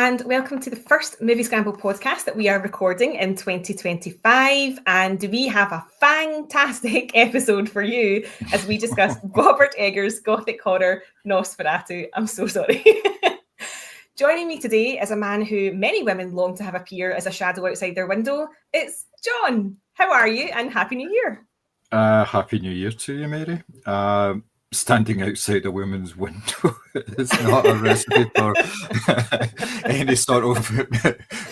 and welcome to the first Moviescramble podcast that we are recording in 2025. And we have a fantastic episode for you as we discuss Robert Eggers' gothic horror Nosferatu. I'm so sorry. Joining me today is a man who many women long to have appear as a shadow outside their window. It's John. How are you? And Happy New Year. Happy New Year to you, Mary. Standing outside a woman's window is not a recipe for any sort of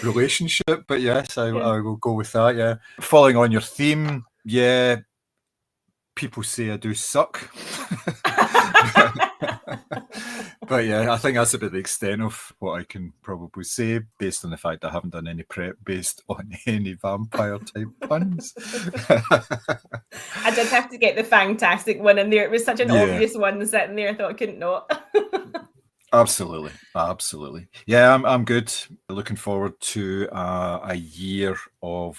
relationship, but yes, I will go with that, yeah. Following on your theme, yeah, people say I do suck. But yeah, I think that's about the extent of what I can probably say, based on the fact I haven't done any prep based on any vampire type puns. I did have to get the fantastic one in there. It was such an obvious one sitting there. I thought I couldn't not. Absolutely. Yeah, I'm good. Looking forward to a year of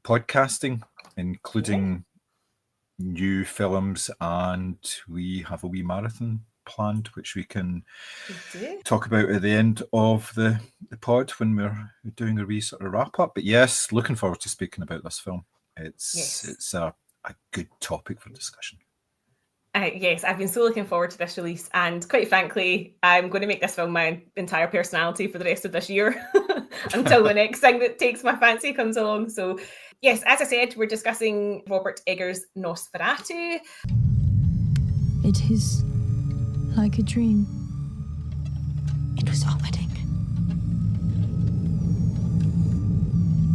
podcasting, including new films, and we have a wee marathon planned, which we can talk about at the end of the pod when we're doing a wee sort of wrap up. But yes, looking forward to speaking about this film. It's a good topic for discussion. Yes, I've been so looking forward to this release, and quite frankly, I'm going to make this film my entire personality for the rest of this year until the next thing that takes my fancy comes along. So yes, as I said, we're discussing Robert Eggers' Nosferatu. It is like a dream. It was our wedding.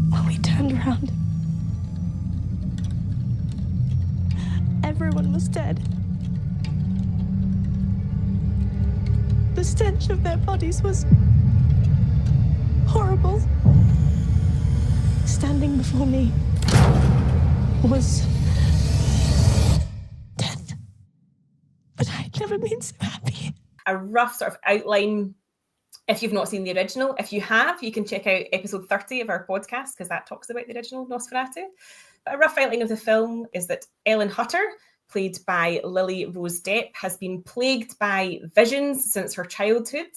When we turned around, everyone was dead. The stench of their bodies was horrible. Standing before me was death. But I'd never been so happy. A rough sort of outline, if you've not seen the original. If you have, you can check out episode 30 of our podcast, because that talks about the original Nosferatu. But a rough outline of the film is that Ellen Hutter, played by Lily Rose Depp, has been plagued by visions since her childhood,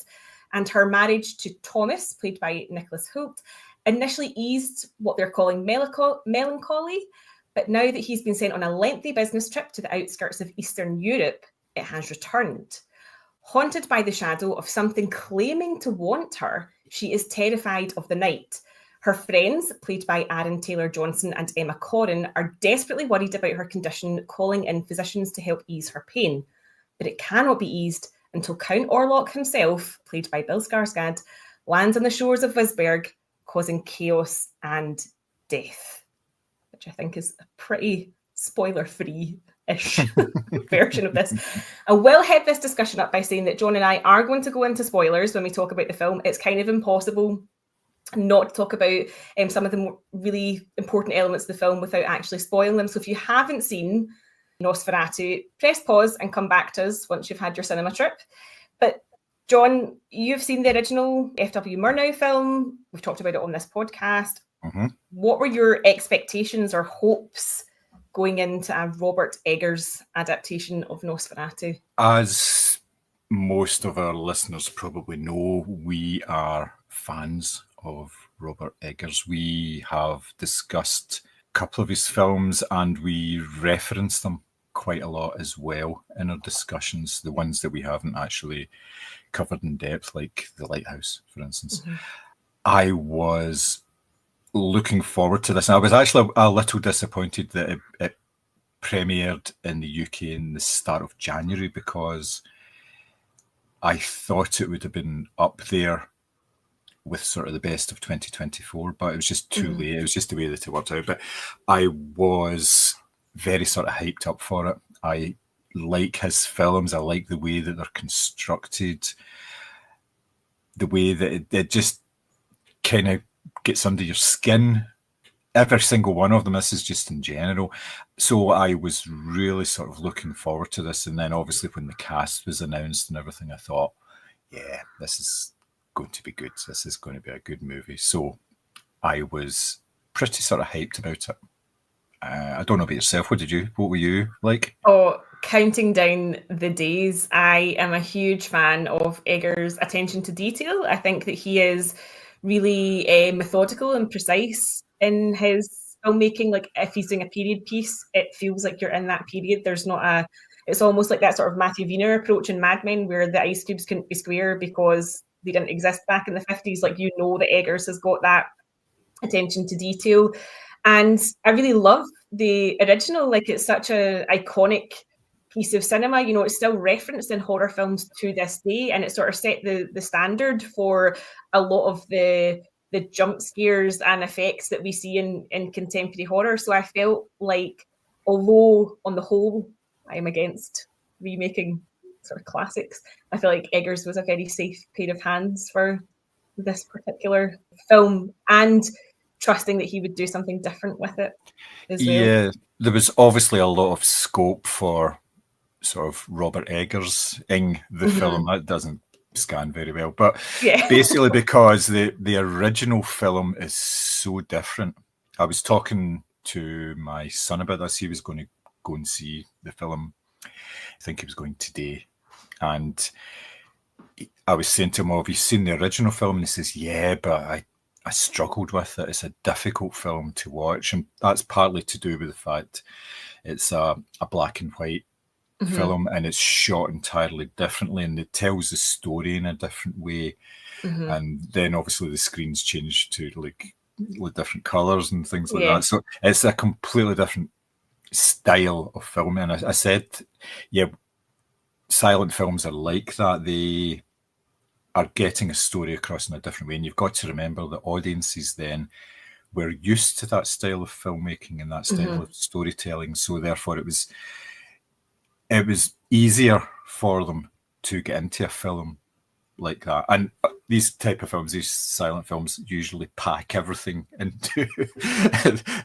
and her marriage to Thomas, played by Nicholas Hoult, initially eased what they're calling melancholy, but now that he's been sent on a lengthy business trip to the outskirts of Eastern Europe, it has returned. Haunted by the shadow of something claiming to want her, she is terrified of the night. Her friends, played by Aaron Taylor-Johnson and Emma Corrin, are desperately worried about her condition, calling in physicians to help ease her pain. But it cannot be eased until Count Orlok himself, played by Bill Skarsgård, lands on the shores of Wisberg, causing chaos and death, which I think is a pretty spoiler-free-ish version of this. I will head this discussion up by saying that John and I are going to go into spoilers when we talk about the film. It's kind of impossible not to talk about some of the more really important elements of the film without actually spoiling them. So if you haven't seen Nosferatu, press pause and come back to us once you've had your cinema trip. But John, you've seen the original F.W. Murnau film. We've talked about it on this podcast. Mm-hmm. What were your expectations or hopes going into a Robert Eggers adaptation of Nosferatu? As most of our listeners probably know, we are fans of Robert Eggers. We have discussed a couple of his films and we reference them quite a lot as well in our discussions, the ones that we haven't actually covered in depth, like The Lighthouse, for instance. Mm-hmm. I was looking forward to this. And I was actually a little disappointed that it premiered in the UK in the start of January, because I thought it would have been up there with sort of the best of 2024, but it was just too late. It was just the way that it worked out. But I was very sort of hyped up for it. I like his films. I like the way that they're constructed, the way that it just kind of gets under your skin. Every single one of them. This is just in general. So I was really sort of looking forward to this. And then obviously when the cast was announced and everything, I thought, yeah, this is going to be good. This is going to be a good movie. So I was pretty sort of hyped about it. I don't know about yourself. What were you like? Oh, counting down the days. I am a huge fan of Eggers' attention to detail. I think that he is really methodical and precise in his filmmaking. Like if he's doing a period piece, it feels like you're in that period. There's not a, it's almost like that sort of Matthew Weiner approach in Mad Men where the ice cubes couldn't be square because they didn't exist back in the 50s. Like, you know, that Eggers has got that attention to detail. And I really love the original. Like, it's such a iconic piece of cinema. You know, it's still referenced in horror films to this day, and it sort of set the standard for a lot of the jump scares and effects that we see in contemporary horror. So I felt like, although on the whole I am against remaking sort of classics, I feel like Eggers was a very safe pair of hands for this particular film, and trusting that he would do something different with it as well. Yeah, there was obviously a lot of scope for sort of Robert Eggers-ing the film. That doesn't scan very well, but basically because the original film is so different. I was talking to my son about this. He was going to go and see the film. I think he was going today, and I was saying to him, "Oh, have you seen the original film?" And he says, "Yeah, but I struggled with it. It's a difficult film to watch," and that's partly to do with the fact it's a black and white film, and it's shot entirely differently, and it tells the story in a different way. And then obviously the screens change to like different colors and things like that. So it's a completely different style of film. And I said, yeah, silent films are like that. They are getting a story across in a different way. And you've got to remember that audiences then were used to that style of filmmaking and that style of storytelling. So therefore it was easier for them to get into a film like that. And these type of films, these silent films, usually pack everything into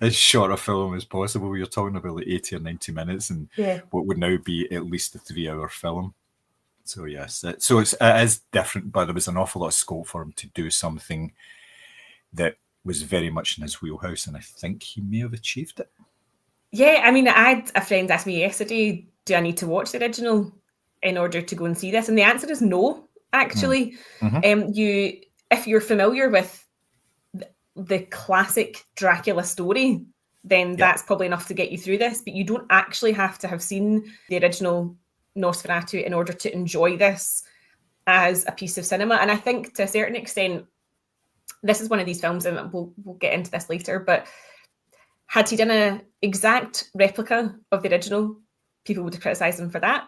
as short a film as possible. You're talking about like 80 or 90 minutes and what would now be at least a 3-hour film. So yes, it is different, but there was an awful lot of scope for him to do something that was very much in his wheelhouse, and I think he may have achieved it. Yeah, I mean, I had a friend ask me yesterday, do I need to watch the original in order to go and see this? And the answer is no, actually. If you're familiar with the classic Dracula story, then that's probably enough to get you through this, but you don't actually have to have seen the original Nosferatu in order to enjoy this as a piece of cinema. And I think to a certain extent, this is one of these films, and we'll get into this later, but had he done an exact replica of the original, people would have criticised him for that.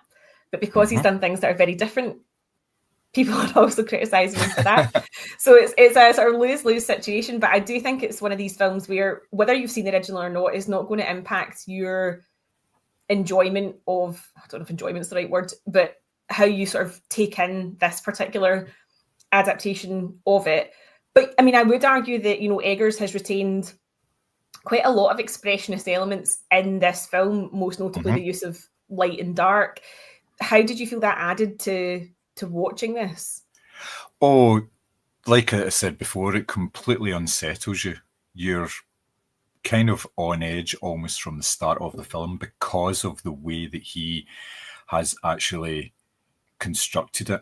But because he's done things that are very different, people are also criticising him for that. So it's a sort of lose-lose situation. But I do think it's one of these films where whether you've seen the original or not is not going to impact your enjoyment of, I don't know if enjoyment is the right word, but how you sort of take in this particular adaptation of it. But I mean, I would argue that, you know, Eggers has retained quite a lot of expressionist elements in this film, most notably the use of light and dark. How did you feel that added to watching this? Oh, like I said before, it completely unsettles you. You're kind of on edge almost from the start of the film because of the way that he has actually constructed it.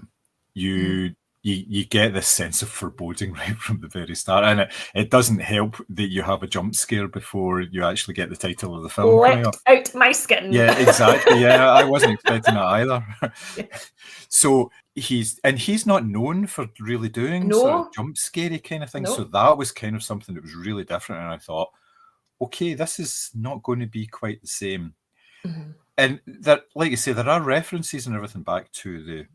You get this sense of foreboding right from the very start, and it doesn't help that you have a jump scare before you actually get the title of the film coming up. Out my skin. Yeah, exactly. Yeah, I wasn't expecting that either. So he's not known for really doing sort of jump scary kind of things. So that was kind of something that was really different, and I thought, okay, this is not going to be quite the same. And that, like you say, there are references and everything back to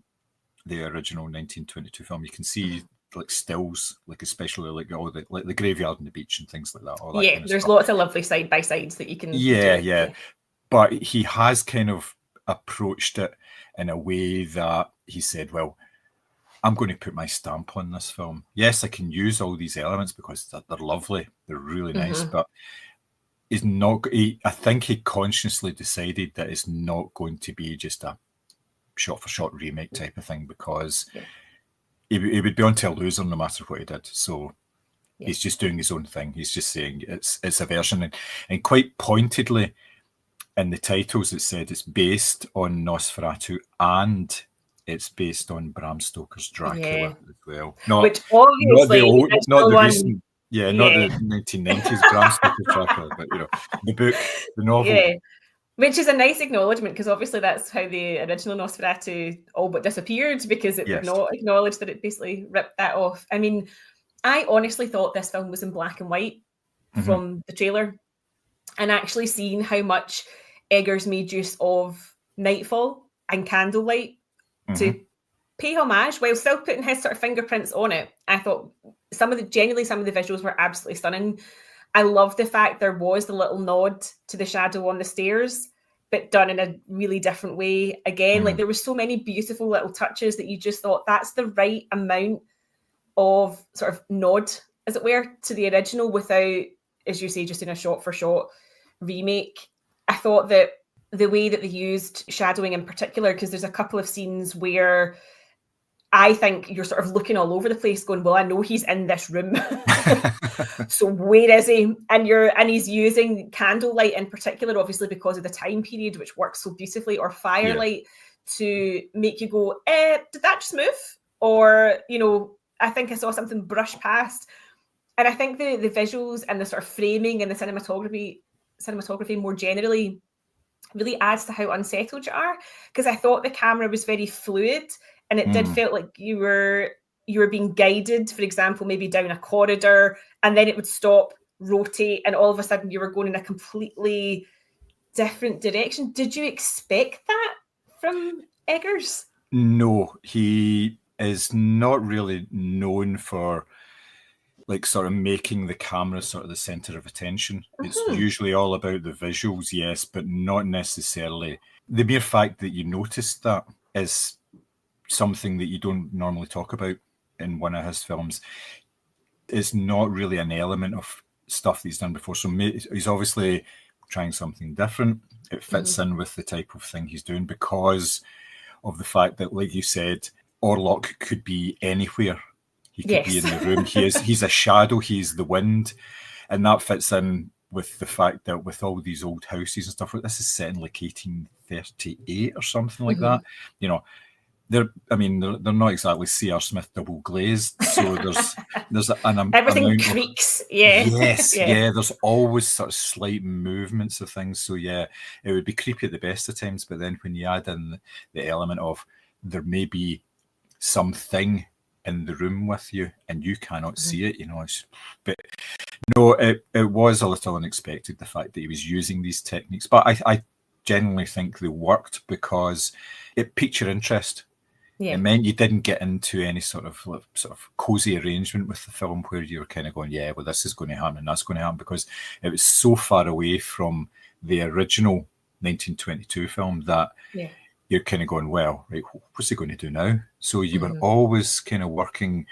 the original 1922 film. You can see like stills, like especially like all the graveyard and the beach and things like that. All that kind of there's stuff. Lots of lovely side by sides that you can. Yeah. But he has kind of approached it in a way that he said, "Well, I'm going to put my stamp on this film. Yes, I can use all these elements because they're lovely, they're really nice, but." I think he consciously decided that it's not going to be just a shot-for-shot remake type of thing, because he would be onto a loser no matter what he did. So he's just doing his own thing. He's just saying it's a version, and quite pointedly, in the titles it said it's based on Nosferatu and it's based on Bram Stoker's Dracula as well. Which Not the obviously old, not the one, recent, not the 1990s Bram Stoker's Dracula, but the book, the novel. Yeah. Which is a nice acknowledgement, because obviously that's how the original Nosferatu all but disappeared, because it would not acknowledge that it basically ripped that off. I mean, I honestly thought this film was in black and white from the trailer, and actually seeing how much Eggers made use of nightfall and candlelight to pay homage while still putting his sort of fingerprints on it. I thought some of the visuals were absolutely stunning. I love the fact there was the little nod to the shadow on the stairs, but done in a really different way. Again, like there were so many beautiful little touches that you just thought that's the right amount of sort of nod, as it were, to the original without, as you say, just in a shot for shot remake. I thought that the way that they used shadowing in particular, because there's a couple of scenes where I think you're sort of looking all over the place going, well, I know he's in this room. So where is he? And he's using candlelight in particular, obviously because of the time period, which works so beautifully, or firelight to make you go, did that just move? Or, I think I saw something brush past. And I think the visuals and the sort of framing and the cinematography more generally really adds to how unsettled you are. Because I thought the camera was very fluid, and it did feel like you were being guided, for example, maybe down a corridor, and then it would stop, rotate, and all of a sudden you were going in a completely different direction. Did you expect that from Eggers? No, he is not really known for sort of making the camera sort of the center of attention. It's usually all about the visuals, yes, but not necessarily. The mere fact that you noticed that is something that you don't normally talk about in one of his films. It's not really an element of stuff that he's done before. So he's obviously trying something different. It fits in with the type of thing he's doing because of the fact that, like you said, Orlok could be anywhere. He could be in the room. He's a shadow. He's the wind. And that fits in with the fact that with all these old houses and stuff, this is set in like 1838 or something like that. They're not exactly C.R. Smith double glazed, so there's everything creaks. There's always sort of slight movements of things. So it would be creepy at the best of times, but then when you add in the element of there may be something in the room with you and you cannot see it, but no, it was a little unexpected, the fact that he was using these techniques, but I genuinely think they worked because it piqued your interest. It meant you didn't get into any sort of cozy arrangement with the film where you were kind of going, well, this is going to happen and that's going to happen, because it was so far away from the original 1922 film that you're kind of going, well, right, what's he going to do now? So you were always kind of working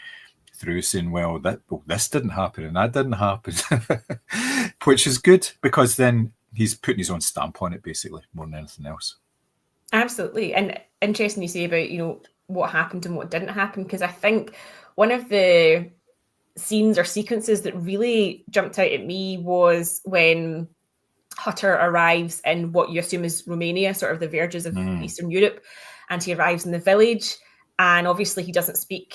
through saying, well, this didn't happen and that didn't happen, which is good because then he's putting his own stamp on it, basically, more than anything else. Absolutely. And interesting you say about, what happened and what didn't happen, because I think one of the scenes or sequences that really jumped out at me was when Hutter arrives in what you assume is Romania, sort of the verges of Eastern Europe, and he arrives in the village, and obviously he doesn't speak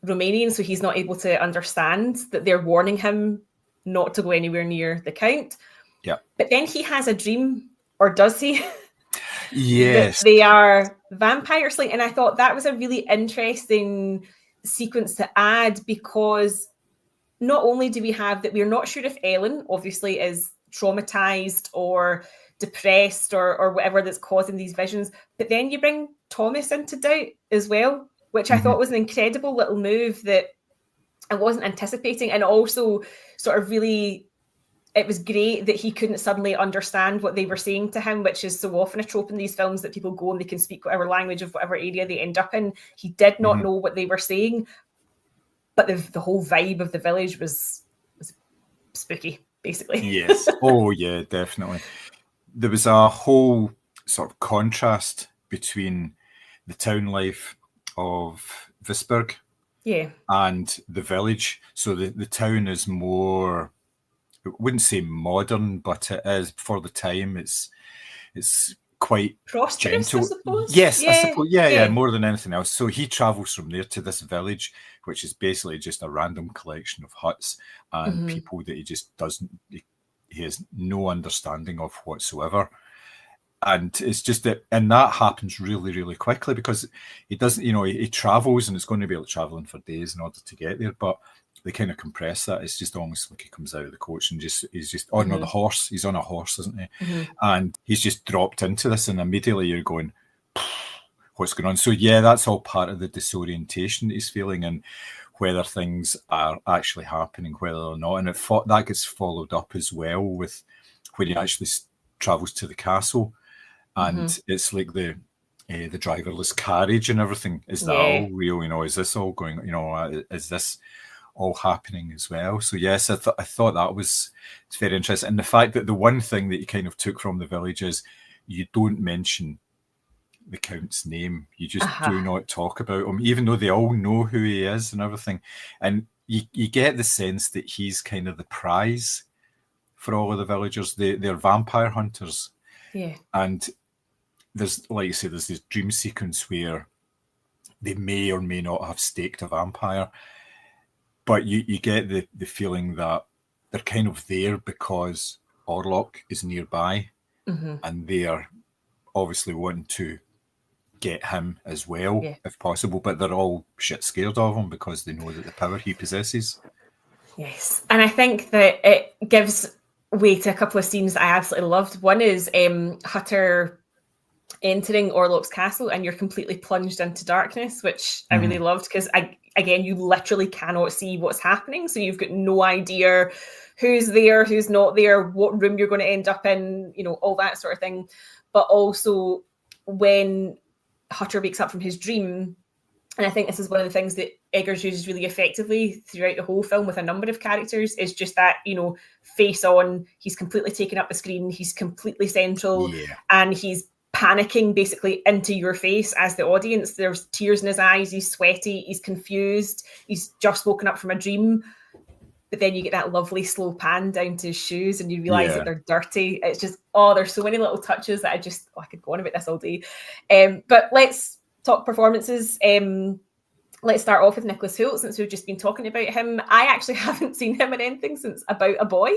Romanian, so he's not able to understand that they're warning him not to go anywhere near the Count. Yeah. But then he has a dream, or does he? Yes. They are vampires. And I thought that was a really interesting sequence to add, because not only do we have that, we're not sure if Ellen obviously is traumatized or depressed or whatever that's causing these visions, but then you bring Thomas into doubt as well, which I thought was an incredible little move that I wasn't anticipating. And also sort of really, it was great that he couldn't suddenly understand what they were saying to him, which is so often a trope in these films, that people go and they can speak whatever language of whatever area they end up in. He did not know what they were saying, but the whole vibe of the village was spooky, basically. Yes. Oh, yeah, definitely. There was a whole sort of contrast between the town life of Visberg and the village. So the town is more, I wouldn't say modern, but it is for the time. It's it's quite prosperous, gentle. I suppose. Yes, Yeah, I suppose. Yeah, more than anything else. So he travels from there to this village, which is basically just a random collection of huts and people that he just doesn't. He has no understanding of whatsoever. And it's just that, and that happens really, really quickly because he doesn't, he travels and it's going to be like traveling for days in order to get there. But they kind of compress that. It's just almost like he comes out of the coach and he's just on the horse. He's on a horse, isn't he? And he's just dropped into this, and immediately you're going, what's going on? So yeah, that's all part of the disorientation he's feeling and whether things are actually happening, whether or not. And that gets followed up as well with when he actually travels to the castle. And it's like the driverless carriage and everything. Is that all real? Is this all going? Is this all happening as well? So yes, I thought that was it's very interesting. And the fact that the one thing that you kind of took from the village is you don't mention the Count's name. You just do not talk about him, even though they all know who he is and everything. And you get the sense that he's kind of the prize for all of the villagers. They're vampire hunters. Yeah. And there's, like you say, there's this dream sequence where they may or may not have staked a vampire, but you get the feeling that they're kind of there because Orlok is nearby, and they are obviously wanting to get him as well, if possible, but they're all shit scared of him because they know that the power he possesses. Yes, and I think that it gives way to a couple of scenes that I absolutely loved. One is Hutter entering Orlok's castle and you're completely plunged into darkness, which I really loved because again, you literally cannot see what's happening. So you've got no idea who's there, who's not there, what room you're going to end up in, all that sort of thing. But also when Hutter wakes up from his dream, and I think this is one of the things that Eggers uses really effectively throughout the whole film with a number of characters, is just that, face on, he's completely taken up the screen, he's completely central, and he's panicking basically into your face as the audience. There's tears in his eyes, he's sweaty, he's confused, he's just woken up from a dream. But then you get that lovely slow pan down to his shoes and you realise that they're dirty. It's just, there's so many little touches that I could go on about this all day. But let's talk performances. Let's start off with Nicholas Hoult, since we've just been talking about him. I actually haven't seen him in anything since About a Boy.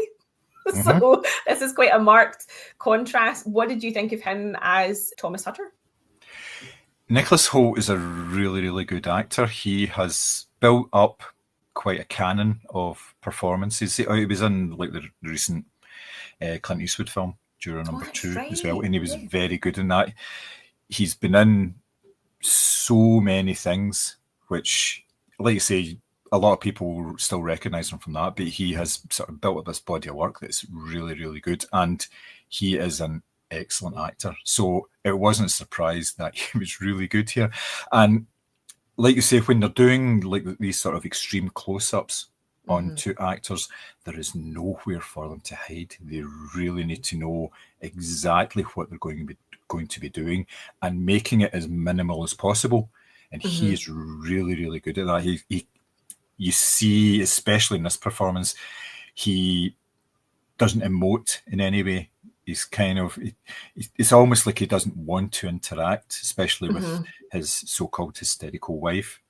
So this is quite a marked contrast. What did you think of him as Thomas Hutter? Nicholas Hoult is a really, really good actor. He has built up quite a canon of performances. He was in like the recent Clint Eastwood film, Juror Number 2 as well, and he was very good in that. He's been in so many things, which, like you say, a lot of people still recognise him from that, but he has sort of built up this body of work that's really, really good, and he is an excellent actor. So it wasn't a surprise that he was really good here. And like you say, when they're doing like these sort of extreme close-ups onto actors, there is nowhere for them to hide. They really need to know exactly what they're going to be doing and making it as minimal as possible. And he is really, really good at that. You see, especially in this performance, he doesn't emote in any way. He's kind of, it's almost like he doesn't want to interact, especially with his so-called hysterical wife.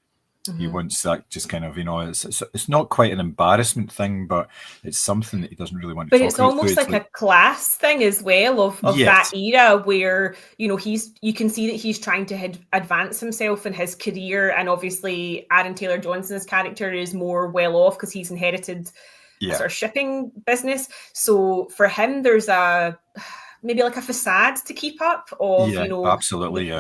He wants that just kind of, it's not quite an embarrassment thing, but it's something that he doesn't really want to talk about. But it's almost like a class thing as well of that era where, you can see that he's trying to advance himself in his career. And obviously Aaron Taylor-Johnson's character is more well off because he's inherited a sort of shipping business. So for him, there's maybe like a facade to keep up of, absolutely,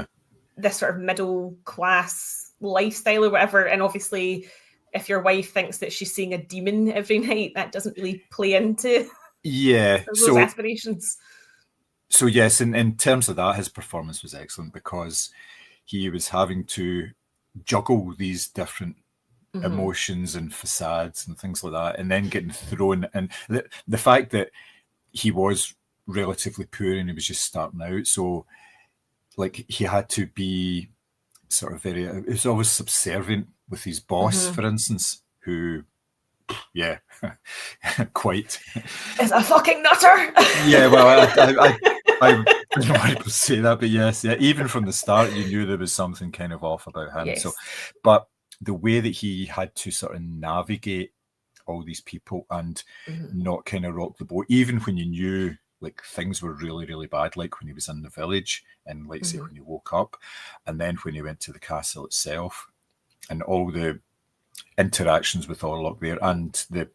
this sort of middle class lifestyle or whatever. And obviously if your wife thinks that she's seeing a demon every night, that doesn't really play into those aspirations. So yes, in terms of that, his performance was excellent because he was having to juggle these different emotions and facades and things like that, and then getting thrown in. The fact that he was relatively poor and he was just starting out, so like he had to be sort of he was always subservient with his boss, for instance, who quite is a fucking nutter. Well, I don't know why people say that, but yes, yeah. Even from the start, you knew there was something kind of off about him. Yes. So, but the way that he had to sort of navigate all these people and not kind of rock the boat, even when you knew like things were really, really bad, like when he was in the village and like say when he woke up, and then when he went to the castle itself, and all the interactions with Orlok there, and the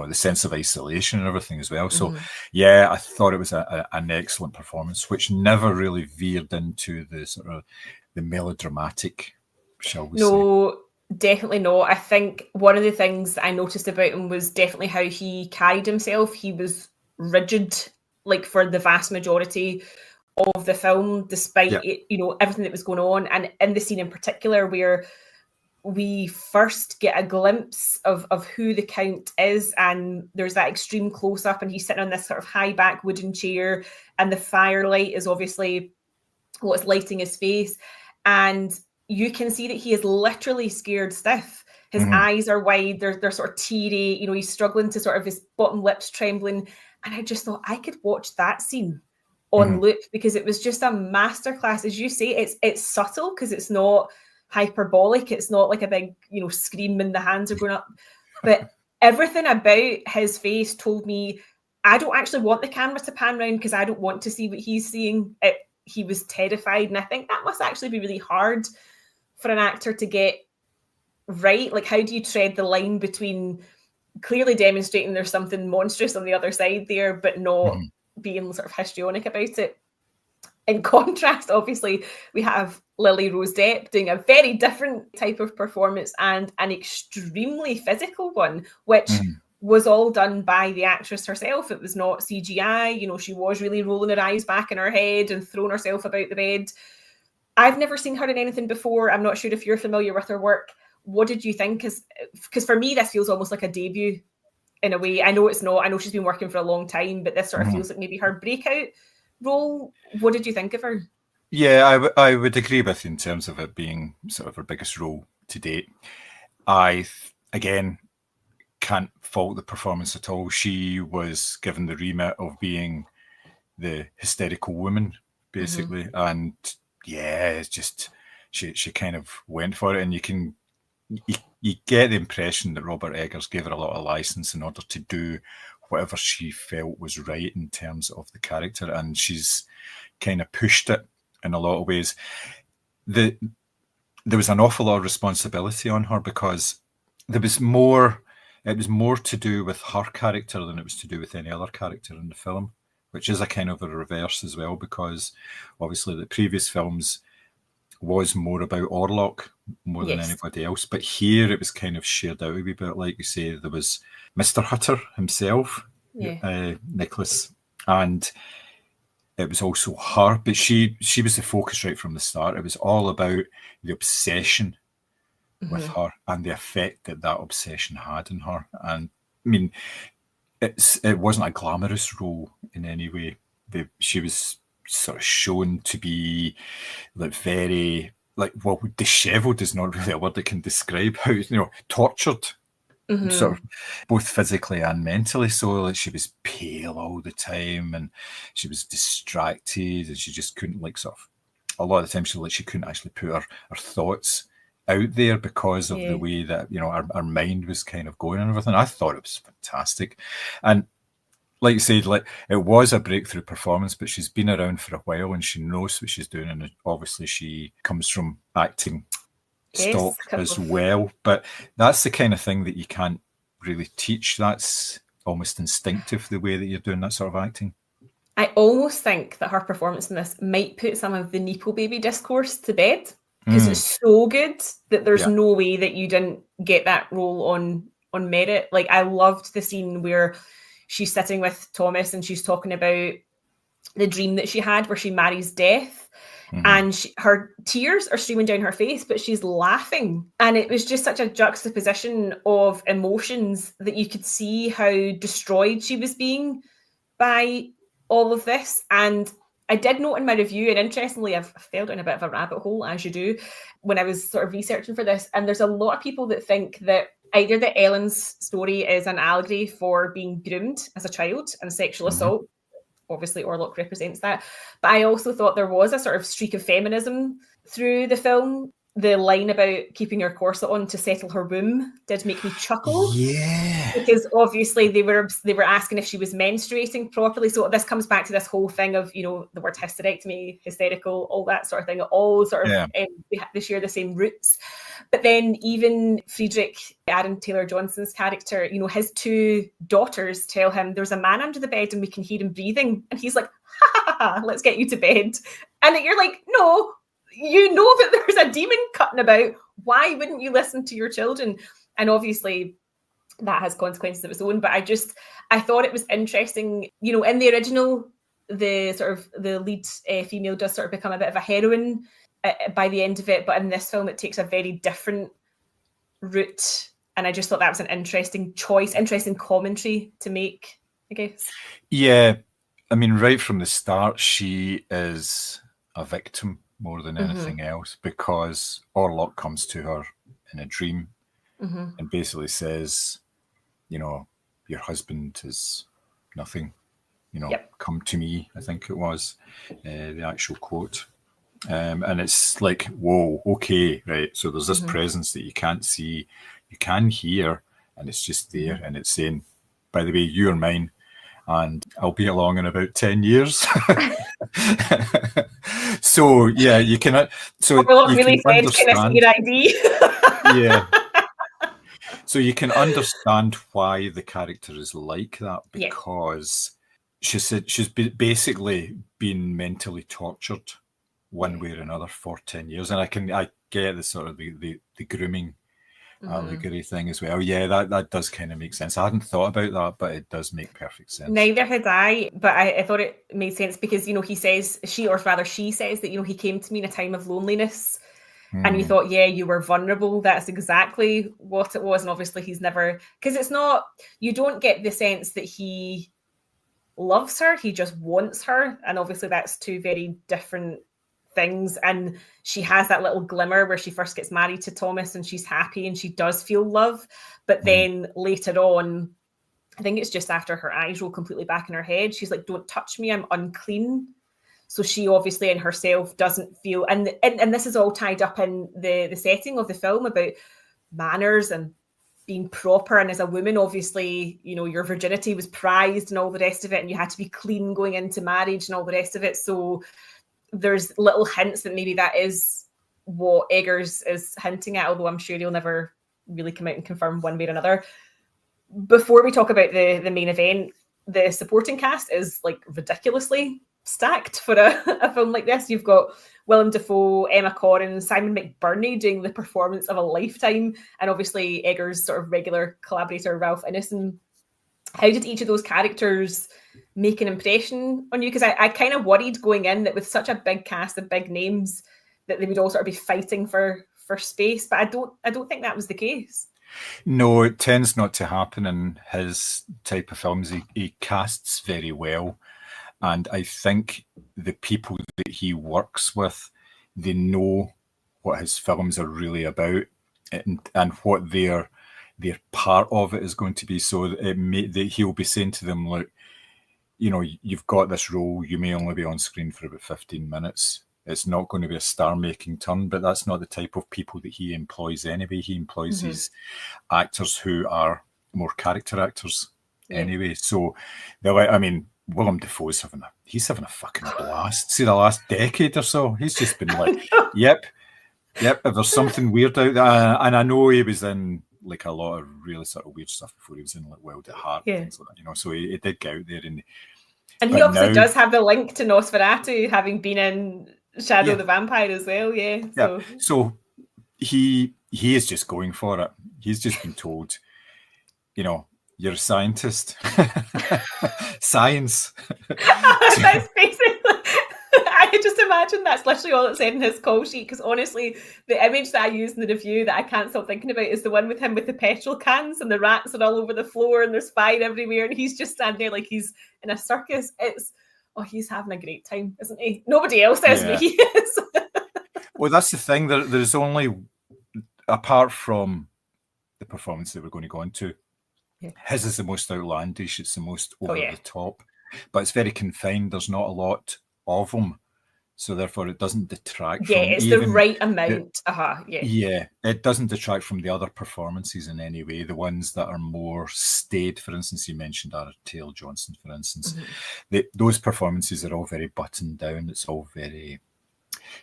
the sense of isolation and everything as well. So yeah, I thought it was an excellent performance, which never really veered into the sort of the melodramatic, shall we say. No, definitely not. I think one of the things that I noticed about him was definitely how he carried himself. He was rigid, like for the vast majority of the film, despite everything that was going on. And in the scene in particular where we first get a glimpse of who the Count is, and there's that extreme close-up, and he's sitting on this sort of high-back wooden chair, and the firelight is obviously what's lighting his face, and you can see that he is literally scared stiff. His eyes are wide, they're sort of teary, he's struggling to sort of, his bottom lip's trembling, and I just thought I could watch that scene on loop, because it was just a masterclass. As you say, it's subtle because it's not hyperbolic, it's not like a big scream and the hands are going up, but everything about his face told me I don't actually want the camera to pan around because I don't want to see what he's seeing. He was terrified, and I think that must actually be really hard for an actor to get right. Like, how do you tread the line between clearly demonstrating there's something monstrous on the other side there, but not being sort of histrionic about it? In contrast, obviously, we have Lily Rose Depp doing a very different type of performance, and an extremely physical one, which was all done by the actress herself. It was not CGI. She was really rolling her eyes back in her head and throwing herself about the bed. I've never seen her in anything before. I'm not sure if you're familiar with her work. What did you think? Because for me, this feels almost like a debut in a way. I know it's not. I know she's been working for a long time, but this sort of feels like maybe her breakout role. What did you think of her? Yeah, I would agree with you in terms of it being sort of her biggest role to date. I, again, can't fault the performance at all. She was given the remit of being the hysterical woman, basically. And yeah, it's just, she kind of went for it. And you get the impression that Robert Eggers gave her a lot of license in order to do whatever she felt was right in terms of the character. And she's kind of pushed it in a lot of ways. There was an awful lot of responsibility on her, because it was more to do with her character than it was to do with any other character in the film, which is a kind of a reverse as well, because obviously the previous films was more about Orlok more than anybody else. But here it was kind of shared out a wee bit. Like you say, there was Mr. Hutter himself, Nicholas, and it was also her, but she was the focus right from the start. It was all about the obsession with her and the effect that obsession had on her. And I mean, it wasn't a glamorous role in any way. She was sort of shown to be like very, well, disheveled is not really a word that can describe how, tortured, sort of both physically and mentally. So like, she was pale all the time, and she was distracted, and she just couldn't a lot of the time she couldn't actually put her thoughts out there because of the way that our mind was kind of going and everything. I thought it was fantastic. And like you said, it was a breakthrough performance, but she's been around for a while and she knows what she's doing, and obviously she comes from acting stock as well. But that's the kind of thing that you can't really teach. That's almost instinctive, the way that you're doing that sort of acting. I almost think that her performance in this might put some of the Nepo baby discourse to bed, because it's so good that there's no way that you didn't get that role on merit. Like, I loved the scene where she's sitting with Thomas and she's talking about the dream that she had where she marries Death, and her tears are streaming down her face, but she's laughing. And it was just such a juxtaposition of emotions that you could see how destroyed she was being by all of this. And I did note in my review, and interestingly, I've fell down a bit of a rabbit hole, as you do, when I was sort of researching for this. And there's a lot of people that think that either that Ellen's story is an allegory for being groomed as a child and sexual assault obviously Orlok represents that. But I also thought there was a sort of streak of feminism through the film. The line about keeping her corset on to settle her womb did make me chuckle. Yeah. Because obviously they were asking if she was menstruating properly. So this comes back to this whole thing of, you know, the word hysterectomy, hysterical, all that sort of thing. All sort of, they share the same roots. But then even Friedrich, Aaron Taylor-Johnson's character, you know, his two daughters tell him there's a man under the bed and we can hear him breathing. And he's like, ha, ha, ha, let's get you to bed. And you're like, no, you know that there's a demon cutting about. Why wouldn't you listen to your children? And obviously that has consequences of its own. But I thought it was interesting, you know, in the original, the lead female does sort of become a bit of a heroine by the end of it. But in this film, it takes a very different route. And I just thought that was an interesting choice, interesting commentary to make, I guess. Yeah. I mean, right from the start, she is a victim more than anything else, because Orlok comes to her in a dream and basically says, you know, your husband is nothing, you know, come to me, I think it was the actual quote. And it's like, whoa, okay, right. So there's this presence that you can't see, you can hear, and it's just there. And it's saying, by the way, you're mine, and I'll be along in about 10 years. So, yeah, you cannot. So you really can understand. Your ID. Yeah. So you can understand why the character is like that, because she said she's basically been mentally tortured one way or another for 10 years. And I get the sort of the grooming allegory thing as well. Yeah, that does kind of make sense. I hadn't thought about that, but it does make perfect sense. Neither had I, but I thought it made sense because, you know, she says that, you know, he came to me in a time of loneliness. And you thought, yeah, you were vulnerable. That's exactly what it was. And obviously he's never, because it's not, you don't get the sense that he loves her. He just wants her. And obviously that's two very different things. And she has that little glimmer where she first gets married to Thomas and she's happy and she does feel love. But then later on, I think it's just after her eyes roll completely back in her head, she's like, don't touch me, I'm unclean. So she obviously in herself doesn't feel, and this is all tied up in the setting of the film about manners and being proper. And as a woman, obviously, you know, your virginity was prized and all the rest of it, and you had to be clean going into marriage and all the rest of it. So there's little hints that maybe that is what Eggers is hinting at, although I'm sure he'll never really come out and confirm one way or another. Before we talk about the main event, the supporting cast is like ridiculously stacked for a film like this. You've got Willem Dafoe, Emma Corrin, Simon McBurney doing the performance of a lifetime, and obviously Eggers' sort of regular collaborator Ralph Ineson. How did each of those characters make an impression on you? Because I kind of worried going in that with such a big cast of big names that they would all sort of be fighting for space, but I don't think that was the case. No, it tends not to happen in his type of films. He casts very well. And I think the people that he works with, they know what his films are really about and what their part of it is going to be. So he'll be saying to them, look, you know, you've got this role, you may only be on screen for about 15 minutes. It's not going to be a star-making turn, but that's not the type of people that he employs anyway. He employs these actors who are more character actors anyway. So, I mean, Willem Dafoe's having a fucking blast. See, the last decade or so, he's just been like, yep, if there's something weird out there. And I know he was in like a lot of really sort of weird stuff before he was in like Wild at Heart and things like that, you know, so he did get out there. And he obviously does have the link to Nosferatu, having been in Shadow the Vampire as well, So he is just going for it. He's just been told, you know, you're a scientist. Science. That's basically, I could just imagine that's literally all it said in his call sheet, because honestly, the image that I used in the review that I can't stop thinking about is the one with him with the petrol cans and the rats are all over the floor and there's fire everywhere and he's just standing there like he's in a circus. He's having a great time, isn't he? Nobody else is, but he is. Well, that's the thing. There's only, apart from the performance that we're going to go into, his is the most outlandish. It's the most over the top. but it's very confined. There's not a lot of them, so therefore it doesn't detract Yeah, from it's even the right amount. Yeah. Yeah, it doesn't detract from the other performances in any way. The ones that are more staid, for instance, you mentioned Aaron Taylor Johnson, for instance. Those performances are all very buttoned down. It's all very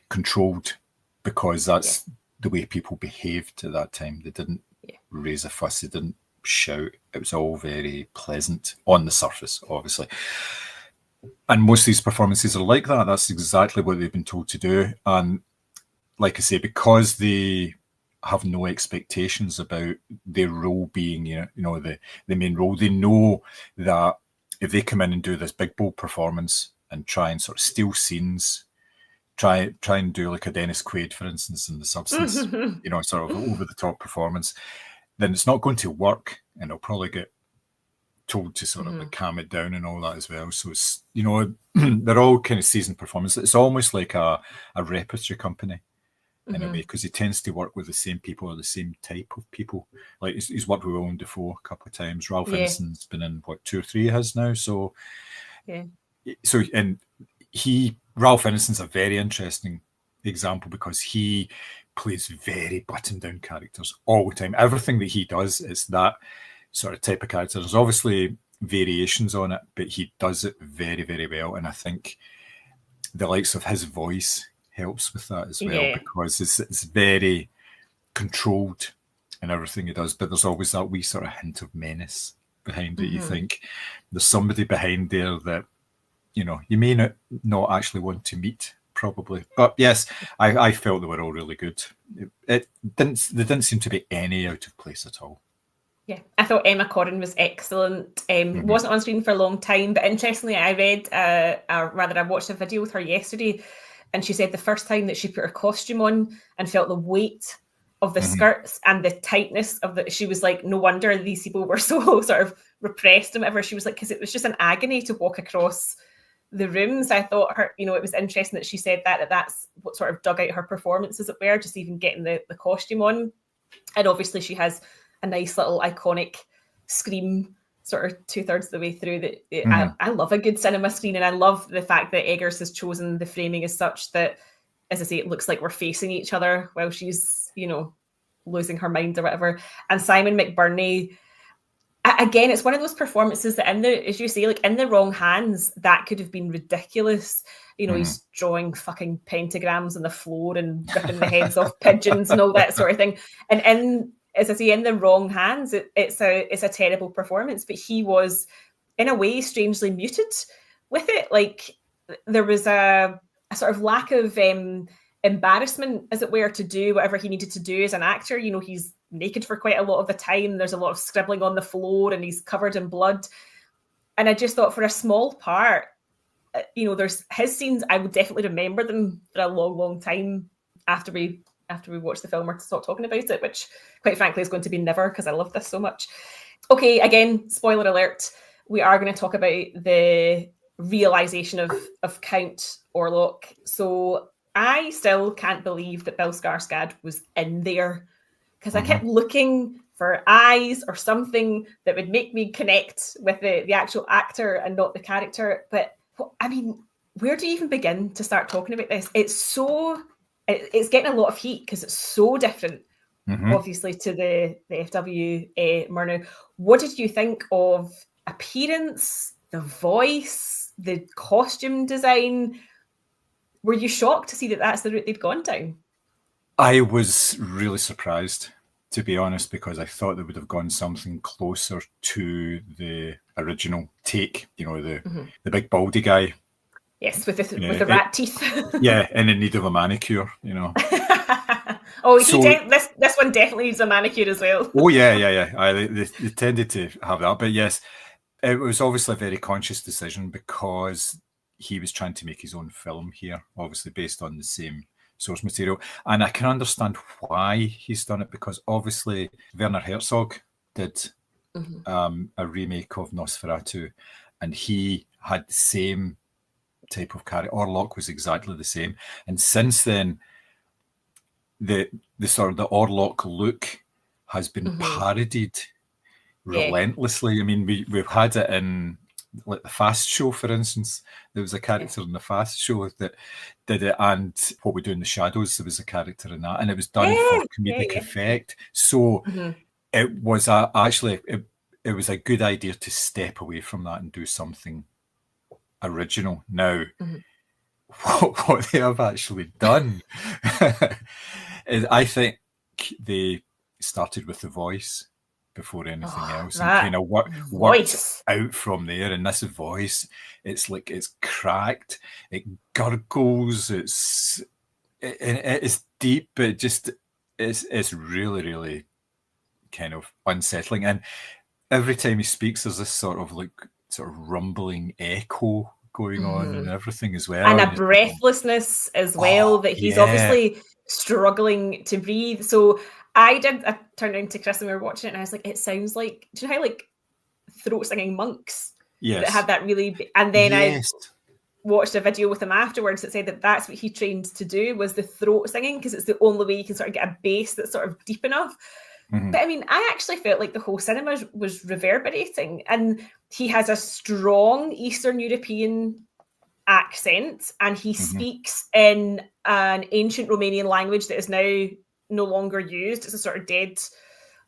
controlled because that's the way people behaved at that time. They didn't raise a fuss. They didn't shout. It was all very pleasant on the surface, obviously. And most of these performances are like that. That's exactly what they've been told to do. And like I say, because they have no expectations about their role being, the main role, they know that if they come in and do this big bold performance and try and sort of steal scenes, try and do like a Dennis Quaid, for instance, in The Substance, sort of over the top performance, then it's not going to work, and they'll probably get told to sort of like calm it down and all that as well. So it's, they're all kind of seasoned performance. It's almost like a repertory company in a way, because he tends to work with the same people or the same type of people. Like he's worked with Willem Dafoe a couple of times. Ralph Ineson's been in 2 or 3 has now. So and Ralph Ineson's a very interesting example because he plays very buttoned down characters all the time. Everything that he does is that sort of type of character. There's obviously variations on it, but he does it very, very well. And I think the likes of his voice helps with that as well, because it's very controlled in everything he does, but there's always that wee sort of hint of menace behind it. You think there's somebody behind there that you may not actually want to meet, probably. But yes, I felt they were all really good. There didn't seem to be any out of place at all. Yeah, I thought Emma Corrin was excellent. Wasn't on screen for a long time, but interestingly, I read, I watched a video with her yesterday, and she said the first time that she put her costume on and felt the weight of the skirts and the tightness of she was like, no wonder these people were so sort of repressed and whatever. She was like, because it was just an agony to walk across the rooms. I thought her, it was interesting that she said that's what sort of dug out her performance, as it were, just even getting the costume on. And obviously she has a nice little iconic scream sort of 2/3 of the way through that. I love a good cinema screen, and I love the fact that Eggers has chosen the framing as such that, as I say, it looks like we're facing each other while she's, losing her mind or whatever. And Simon McBurney, again, it's one of those performances that as you say, like in the wrong hands, that could have been ridiculous. He's drawing fucking pentagrams on the floor and ripping the heads off pigeons and all that sort of thing. And as I say, in the wrong hands, it's a terrible performance. But he was, in a way, strangely muted with it. Like there was a sort of lack of embarrassment, as it were, to do whatever he needed to do as an actor. He's naked for quite a lot of the time. There's a lot of scribbling on the floor, and he's covered in blood. And I just thought, for a small part, there's his scenes. I would definitely remember them for a long, long time after we watch the film or stop talking about it, which quite frankly is going to be never, because I love this so much. Okay, again, spoiler alert, we are going to talk about the realization of Count Orlok. So I still can't believe that Bill Skarsgård was in there, because I kept looking for eyes or something that would make me connect with the actual actor and not the character. But I mean, where do you even begin to start talking about this? It's getting a lot of heat because it's so different, obviously, to the FW Murnau. What did you think of appearance, the voice, the costume design? Were you shocked to see that that's the route they'd gone down? I was really surprised, to be honest, because I thought they would have gone something closer to the original take, the big baldy guy. Yes, with the rat teeth. Yeah, and in need of a manicure, This one definitely needs a manicure as well. Oh yeah. They tended to have that, but yes, it was obviously a very conscious decision because he was trying to make his own film here, obviously based on the same source material, and I can understand why he's done it, because obviously Werner Herzog did a remake of Nosferatu, and he had the same type of character. Orlok was exactly the same, and since then the sort of the Orlok look has been parodied relentlessly. I mean, we've had it in like the Fast Show, for instance. There was a character in the Fast Show that did it, and What We Do in the Shadows, there was a character in that, and it was done for comedic effect. So it was actually it was a good idea to step away from that and do something original. Now, what they have actually done is, I think they started with the voice before anything else, and kind of worked out from there. And this voice, it's cracked, it gurgles, it's deep, but just it's really, really kind of unsettling. And every time he speaks, there's this sort of rumbling echo going on and everything as well, and a breathlessness as well, that he's obviously struggling to breathe. So I turned around to Chris and we were watching it, and I was like, it sounds like, do you know how like throat singing monks that had that really and then I watched a video with him afterwards that said that that's what he trained to do, was the throat singing, because it's the only way you can sort of get a bass that's sort of deep enough. But I mean, I actually felt like the whole cinema was reverberating, and he has a strong Eastern European accent, and he speaks in an ancient Romanian language that is now no longer used. It's a sort of dead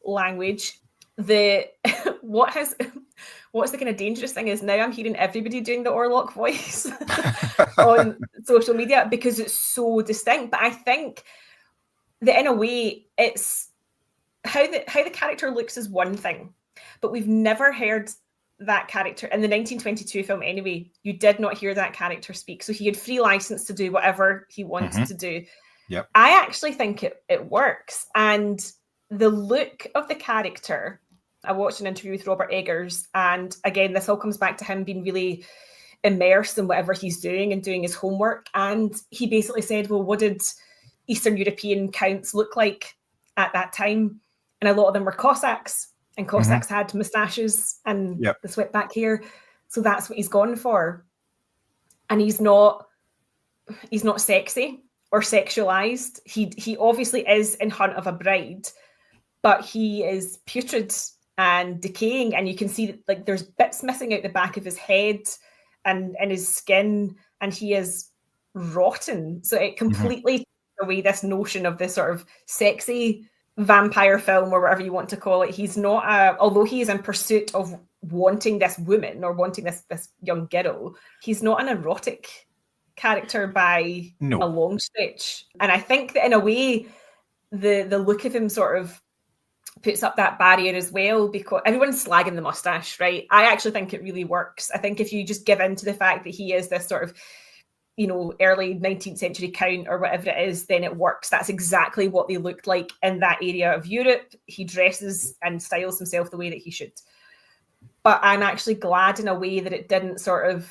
language. What's the kind of dangerous thing is now I'm hearing everybody doing the Orlok voice on social media because it's so distinct. But I think that in a way, it's how the character looks is one thing, but we've never heard that character in the 1922 film anyway. You did not hear that character speak, so he had free license to do whatever he wanted to do. Yep. I actually think it works, and the look of the character. I watched an interview with Robert Eggers, and again, this all comes back to him being really immersed in whatever he's doing and doing his homework. And he basically said, well, what did Eastern European counts look like at that time? And a lot of them were Cossacks, and Cossacks had moustaches and the swept back hair. So that's what he's gone for. And he's not sexy or sexualized. He obviously is in Hunt of a Bride, but he is putrid and decaying, and you can see that like there's bits missing out the back of his head and in his skin, and he is rotten. So it completely takes away this notion of this sort of sexy vampire film or whatever you want to call it. He's not although he is in pursuit of wanting this woman or wanting this young girl, he's not an erotic character by a long stretch. And I think that in a way the look of him sort of puts up that barrier as well, because everyone's slagging the mustache, right? I actually think it really works. I think if you just give in to the fact that he is this sort of, you know, early 19th century count or whatever it is, then it works. That's exactly what they looked like in that area of Europe. He dresses and styles himself the way that he should. But I'm actually glad in a way that it didn't sort of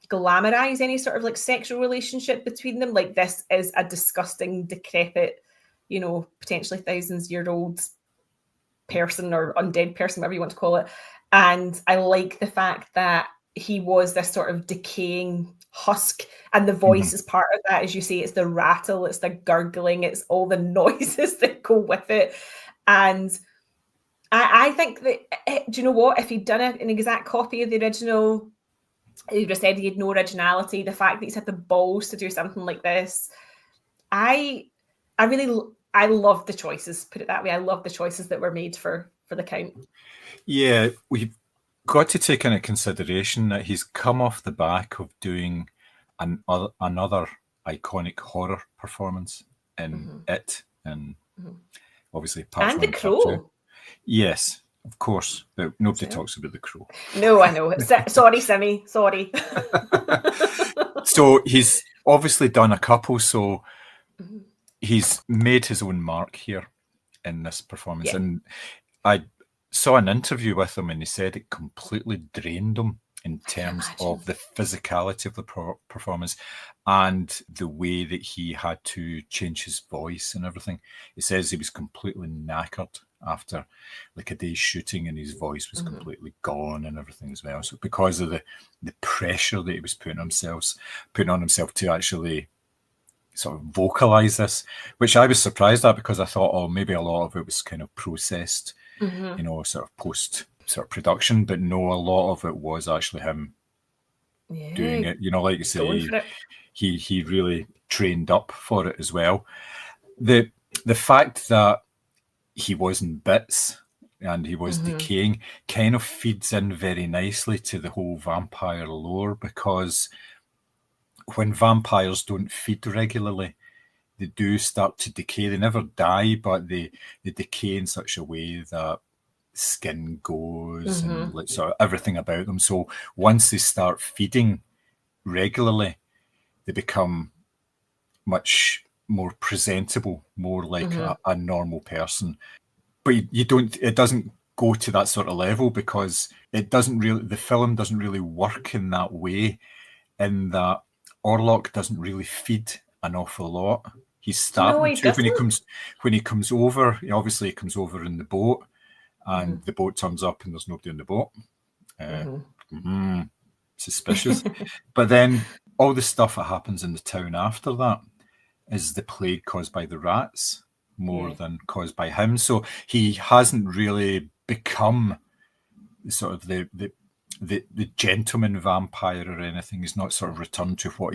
glamorize any sort of like sexual relationship between them. Like, this is a disgusting, decrepit, you know, potentially thousands-year-old person or undead person, whatever you want to call it. And I like the fact that he was this sort of decaying husk, and the voice is part of that. As you say, it's the rattle, it's the gurgling, it's all the noises that go with it. And I think that, do you know what, if he'd done an exact copy of the original, he would have said he had no originality. The fact that he's had the balls to do something like this, I love the choices, put it that way. I love the choices that were made for the Count. Yeah, we've got to take into consideration that he's come off the back of doing another iconic horror performance in It, and obviously and The Crow. Yes, of course, but nobody talks about The Crow. No, I know. Sorry, Simmy. Sorry. So he's obviously done a couple, so he's made his own mark here in this performance. Yeah. And I saw an interview with him, and he said it completely drained him in terms of the physicality of the performance and the way that he had to change his voice and everything. He says he was completely knackered after like a day's shooting, and his voice was completely gone and everything as well. So because of the pressure that he was putting on himself to actually sort of vocalize this, which I was surprised at, because I thought, oh, maybe a lot of it was kind of processed, you know, sort of sort of production, but no, a lot of it was actually him doing it. You know, like you say, he really trained up for it as well. The fact that he was in bits and he was decaying kind of feeds in very nicely to the whole vampire lore, because when vampires don't feed regularly, they do start to decay. They never die, but they decay in such a way that skin goes and like sort of everything about them. So once they start feeding regularly, they become much more presentable, more like a normal person. But you don't, it doesn't go to that sort of level, because it doesn't really, the film doesn't really work in that way, in that Orlok doesn't really feed an awful lot. He's starting to when he comes over. Obviously, he comes over in the boat, and the boat turns up, and there's nobody in the boat. Suspicious. But then all the stuff that happens in the town after that is the plague caused by the rats more than caused by him. So he hasn't really become sort of the gentleman vampire or anything. He's not sort of returned to what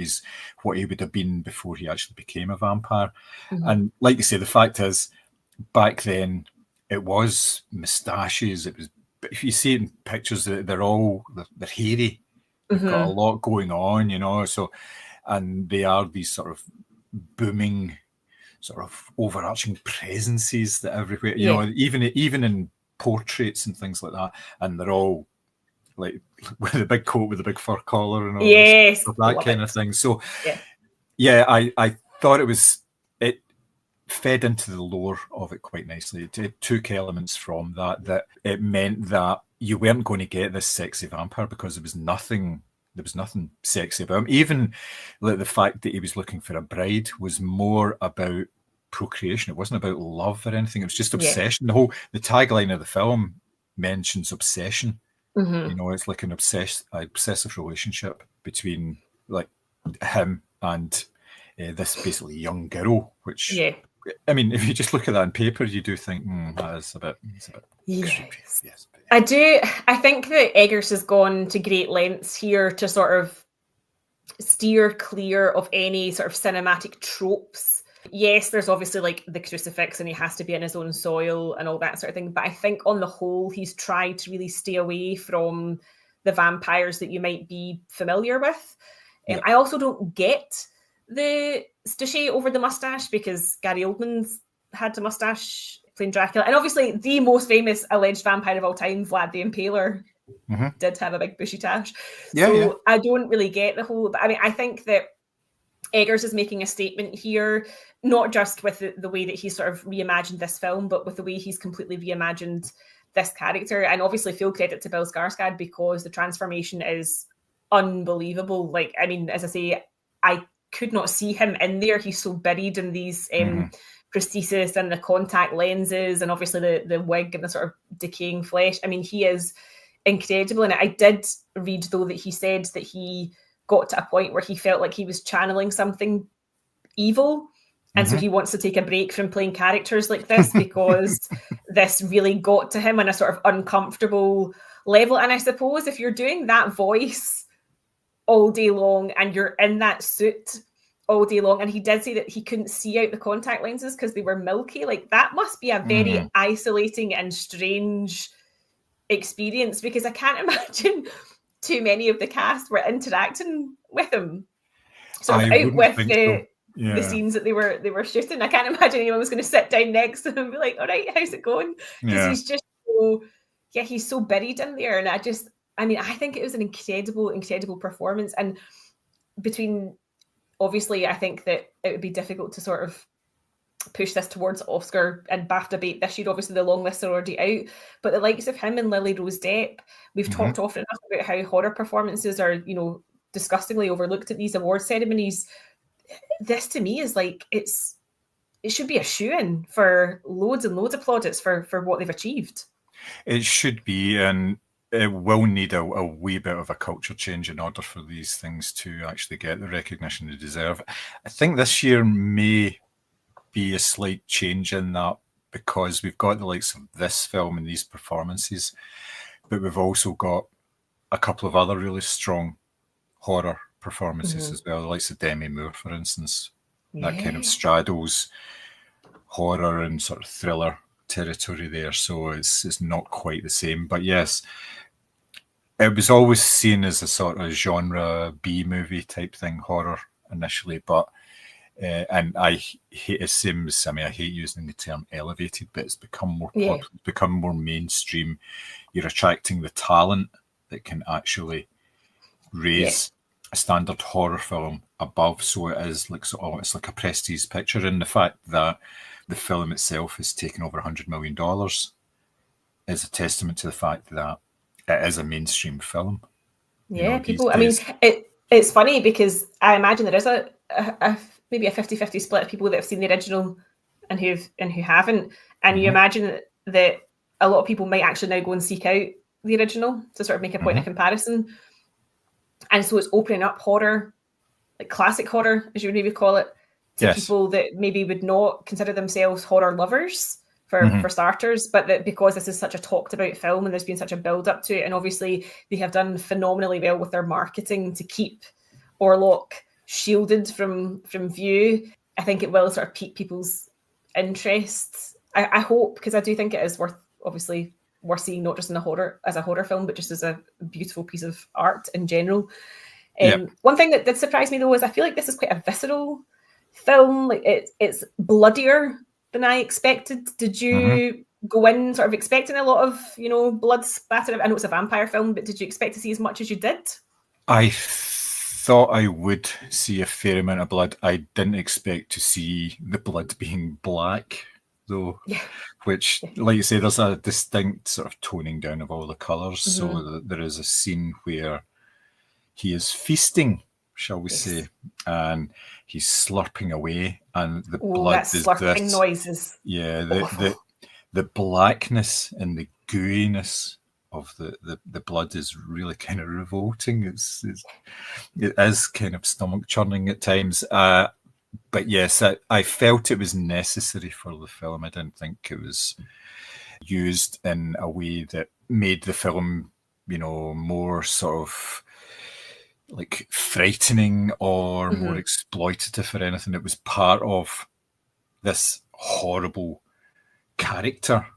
he would have been before he actually became a vampire. And like you say, the fact is, back then it was moustaches. It was, if you see it in pictures, they're hairy. They've got a lot going on, you know. So, and they are these sort of booming, sort of overarching presences that everywhere, you know, even in portraits and things like that, and they're all like with a big coat with a big fur collar and all that kind of thing. So I thought it fed into the lore of it quite nicely. It took elements from that it meant that you weren't going to get this sexy vampire, because there was nothing sexy about him. Even like the fact that he was looking for a bride was more about procreation. It wasn't about love or anything. It was just obsession. The tagline of the film mentions obsession. You know, it's like an obsessive relationship between like him and this basically young girl, which I mean, if you just look at that on paper, you do think that is a bit creepy. Yes. I do. I think that Eggers has gone to great lengths here to sort of steer clear of any sort of cinematic tropes. Yes, there's obviously like the crucifix and he has to be in his own soil and all that sort of thing. But I think on the whole, he's tried to really stay away from the vampires that you might be familiar with. I also don't get the stichet over the mustache, because Gary Oldman's had the mustache playing Dracula. And obviously the most famous alleged vampire of all time, Vlad the Impaler, did have a big bushy tash. I don't really get the whole, but I mean, I think that Eggers is making a statement here, not just with the way that he's sort of reimagined this film, but with the way he's completely reimagined this character. And obviously full credit to Bill Skarsgård, because the transformation is unbelievable. Like, I mean, as I say, I could not see him in there. He's so buried in these prosthesis and the contact lenses, and obviously the wig and the sort of decaying flesh. I mean, he is incredible. And I did read, though, that he said that he got to a point where he felt like he was channeling something evil. And so he wants to take a break from playing characters like this, because this really got to him on a sort of uncomfortable level. And I suppose if you're doing that voice all day long and you're in that suit all day long, and he did say that he couldn't see out the contact lenses because they were milky, like that must be a very isolating and strange experience, because I can't imagine too many of the cast were interacting with him sort of out with the scenes that they were shooting. I can't imagine anyone was going to sit down next to him and be like, all right, how's it going? Because he's just he's so buried in there. And I think it was an incredible performance. And between, obviously, I think that it would be difficult to sort of push this towards Oscar and BAFTA bait this year. Obviously, the long lists are already out. But the likes of him and Lily Rose Depp, we've talked often enough about how horror performances are, you know, disgustingly overlooked at these award ceremonies. This, to me, is like, it should be a shoo-in for loads and loads of plaudits for what they've achieved. It should be, and it will need a wee bit of a culture change in order for these things to actually get the recognition they deserve. I think this year may be a slight change in that, because we've got the likes of this film and these performances, but we've also got a couple of other really strong horror performances as well, like Demi Moore, for instance. That kind of straddles horror and sort of thriller territory there, so it's not quite the same. But yes, it was always seen as a sort of genre B movie type thing, horror initially, but and I hate, it seems, I mean, I hate using the term elevated, but it's become more popular, it's become more mainstream. You're attracting the talent that can actually raise a standard horror film above, so it is like it's like a prestige picture. And the fact that the film itself has taken over $100 million is a testament to the fact that it is a mainstream film. Yeah, people. I mean, it's funny because I imagine there is a maybe a 50-50 split of people that have seen the original and who haven't. And you imagine that a lot of people might actually now go and seek out the original to sort of make a point of comparison. And so it's opening up horror, like classic horror, as you would maybe call it, to people that maybe would not consider themselves horror lovers for starters, but that because this is such a talked about film and there's been such a build up to it, and obviously they have done phenomenally well with their marketing to keep Orlok shielded from view, I think it will sort of pique people's interest. I hope, because I do think it is worth seeing, not just in a horror film, but just as a beautiful piece of art in general. One thing that did surprise me though is I feel like this is quite a visceral film. Like it's bloodier than I expected. Did you go in sort of expecting a lot of, blood splatter? I know it's a vampire film, but did you expect to see as much as you did? I thought I would see a fair amount of blood. I didn't expect to see the blood being black, though, which, like you say, there's a distinct sort of toning down of all the colours. So there is a scene where he is feasting, shall we say, and he's slurping away, and the blood is slurping this noises. Yeah, the blackness and the gooiness of the blood is really kind of revolting. It is kind of stomach churning at times. But yes, I felt it was necessary for the film. I didn't think it was used in a way that made the film, more sort of like frightening or more exploitative or anything. It was part of this horrible character.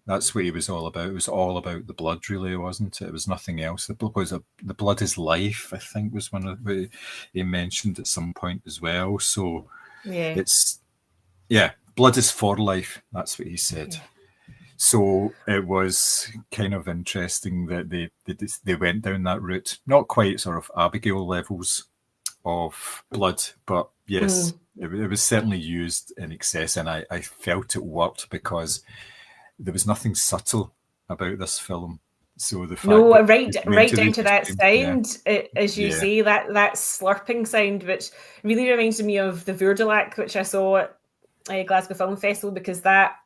That's what he was all about. It was all about the blood, really, wasn't it? It was nothing else. The blood is life, I think, was one of the he mentioned at some point as well. So it's blood is for life. That's what he said. So it was kind of interesting that they went down that route. Not quite sort of Abigail levels of blood, but yes, it was certainly used in excess, and I felt it worked because there was nothing subtle about this film. So the fact right down to that sound, as you say, that slurping sound, which really reminds me of the Vourdelak, which I saw at Glasgow Film Festival, because that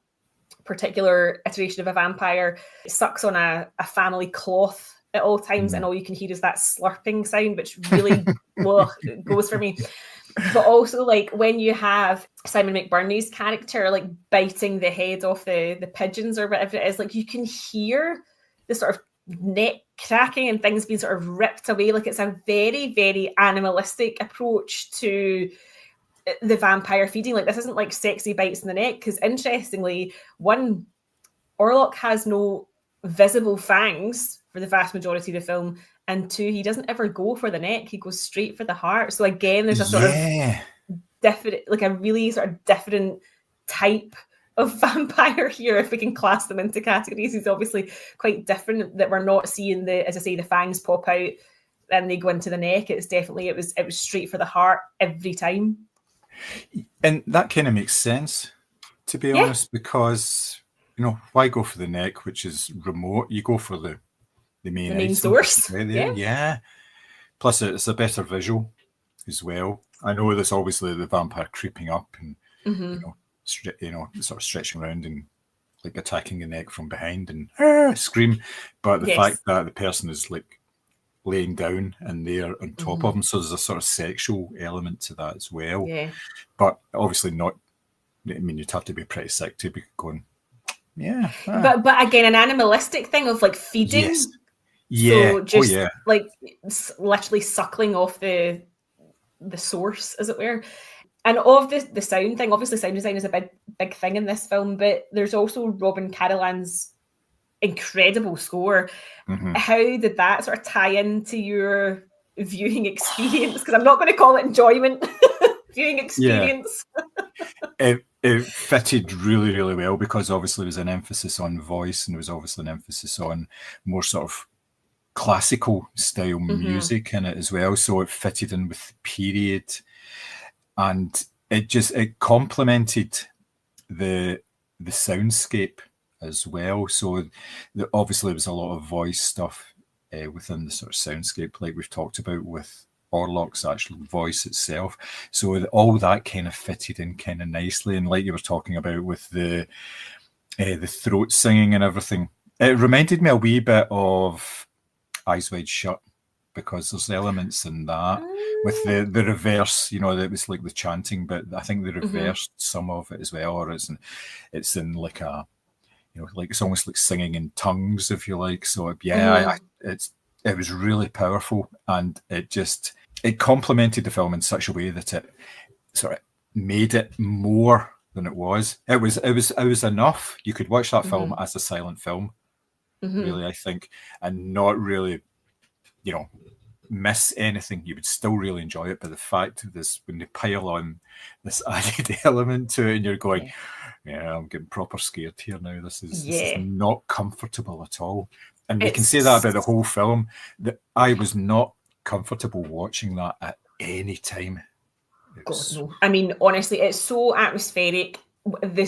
particular iteration of a vampire sucks on a family cloth at all times, and all you can hear is that slurping sound, which really goes for me. But also, like, when you have Simon McBurney's character like biting the head off the pigeons or whatever it is, like, you can hear the sort of neck cracking and things being sort of ripped away. Like, it's a very, very animalistic approach to the vampire feeding. Like, this isn't like sexy bites in the neck, because interestingly, one, Orlok has no visible fangs for the vast majority of the film, and two, he doesn't ever go for the neck. He goes straight for the heart. So again, there's a sort of different, like a really sort of different type of vampire here, if we can class them into categories. He's obviously quite different, that we're not seeing as I say, the fangs pop out and they go into the neck. It's definitely, it was straight for the heart every time. And that kind of makes sense, to be honest, because, why go for the neck, which is remote? You go for the main source. Yeah. Plus, it's a better visual as well. I know there's obviously the vampire creeping up and sort of stretching around and like attacking the neck from behind and scream. But the fact that the person is like laying down and they're on top of them, so there's a sort of sexual element to that as well. Yeah. But obviously not. I mean, you'd have to be pretty sick to be going Yeah. But again, an animalistic thing of like feeding. Yes. Yeah. So just yeah. like literally suckling off the source, as it were. And of the sound thing, obviously sound design is a big thing in this film, but there's also Robin Carolan's incredible score. Mm-hmm. How did that sort of tie into your viewing experience? Because I'm not going to call it enjoyment. Viewing experience. Yeah. It fitted really, really well because obviously there was an emphasis on voice and there was obviously an emphasis on more sort of classical style music in it as well. So it fitted in with the period, and it complemented the soundscape as well. So obviously there was a lot of voice stuff within the sort of soundscape, like we've talked about with Orlok's actual voice itself. So all that kind of fitted in kind of nicely. And like you were talking about with the throat singing and everything, it reminded me a wee bit of Eyes Wide Shut, because there's elements in that with the reverse, that was like the chanting, but I think they reversed some of it as well, or it's in like a, like it's almost like singing in tongues, if you like. So yeah, it was really powerful, and it complemented the film in such a way that it sort of made it more than it was. It was enough. You could watch that film as a silent film, really, I think, and not really, miss anything. You would still really enjoy it. But the fact of this, when they pile on this added element to it, and you're going, yeah, I'm getting proper scared here now. This is not comfortable at all. And we can say that about the whole film, that I was not comfortable watching that at any time. God, no. I mean, honestly, it's so atmospheric, the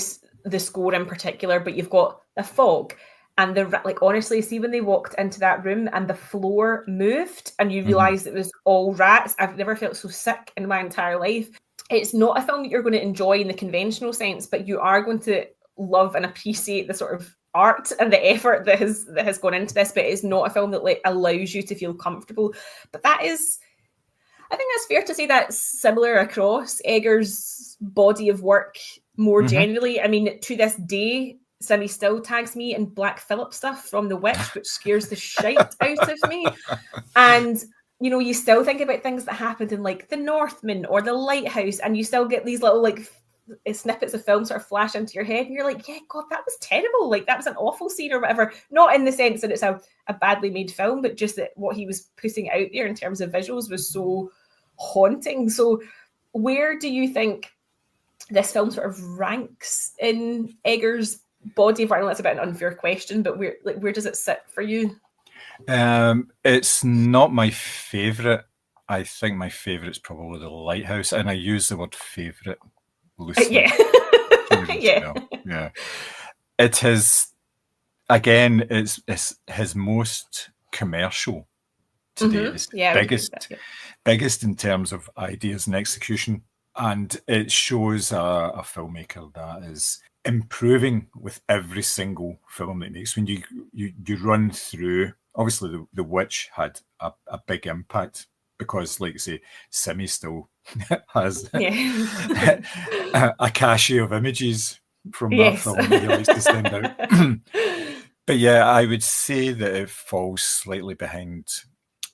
score in particular, but you've got the fog and honestly, see when they walked into that room and the floor moved and you realised it was all rats. I've never felt so sick in my entire life. It's not a film that you're going to enjoy in the conventional sense, but you are going to love and appreciate the sort of art and the effort that has gone into this. But it's not a film that allows you to feel comfortable. But I think that's fair to say that's similar across Eggers' body of work more generally. I mean, to this day, Simmy still tags me in Black Phillip stuff from The Witch, which scares the shite out of me. And you still think about things that happened in like The Northman or The Lighthouse, and you still get these little snippets of film sort of flash into your head, and you're like, yeah, God, that was terrible. Like, that was an awful scene or whatever. Not in the sense that it's a badly made film, but just that what he was putting out there in terms of visuals was so haunting. So where do you think this film sort of ranks in Eggers' body of work? I know that's a bit an unfair question, but where does it sit for you? It's not my favourite. I think my favourite is probably The Lighthouse, and I use the word favourite loosely. Yeah. It is, again, it's his most commercial to date. It's biggest in terms of ideas and execution, and it shows a filmmaker that is improving with every single film that he makes. When you run through, obviously the Witch had a big impact because, like you say, Simmy still has a cache of images from that film that he likes to send out. But yeah, I would say that it falls slightly behind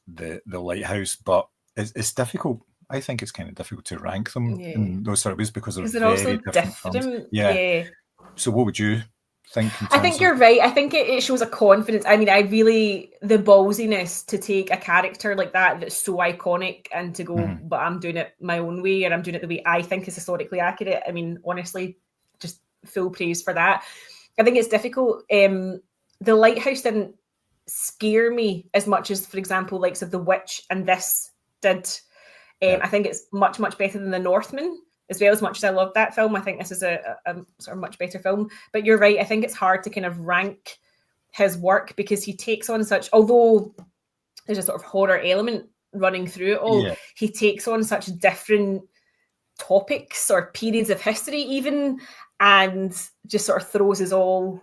the Lighthouse, but it's difficult. I think it's kind of difficult to rank them in those sort of ways because they're very also different films. Yeah. So what would you think? I think you're right. I think it shows a confidence. I mean, the ballsiness to take a character like that's so iconic and to go, but I'm doing it my own way, or I'm doing it the way I think is historically accurate. I mean, honestly, just full praise for that. I think it's difficult. The Lighthouse didn't scare me as much as, for example, likes of The Witch and this did. I think it's much, much better than The Northman. As well, as much as I love that film, I think this is a sort of much better film. But you're right, I think it's hard to kind of rank his work because he takes on such, although there's a sort of horror element running through it all, he takes on such different topics or periods of history even, and just sort of throws us all.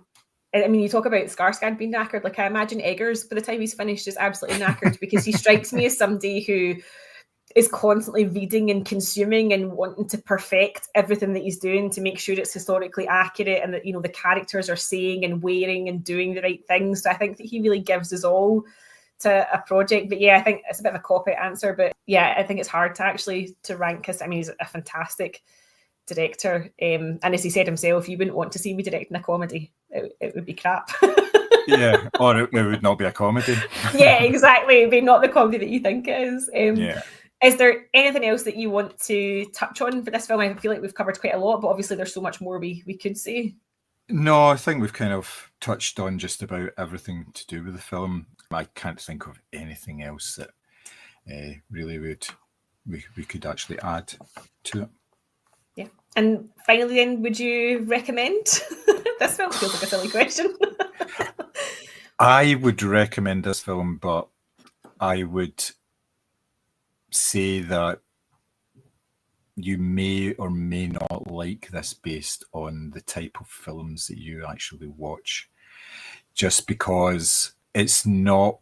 I mean, you talk about Skarsgård being knackered. Like, I imagine Eggers, by the time he's finished, is absolutely knackered because he strikes me as somebody who is constantly reading and consuming and wanting to perfect everything that he's doing to make sure it's historically accurate and that, you know, the characters are saying and wearing and doing the right things. So I think that he really gives us all to a project. But yeah, I think it's a bit of a cop-out answer, but yeah, I think it's hard to actually to rank us. I mean, he's a fantastic director, and as he said himself, you wouldn't want to see me directing a comedy. It would be crap. Yeah, or it would not be a comedy. Yeah, exactly. It'd be not the comedy that you think it is. Yeah. Is there anything else that you want to touch on for this film? I feel like we've covered quite a lot, but obviously there's so much more we could say. No, I think we've kind of touched on just about everything to do with the film. I can't think of anything else that really we could actually add to it. Yeah. And finally then, would you recommend this film? Feels like a silly question. I would recommend this film, but I would say that you may or may not like this based on the type of films that you actually watch, just because it's not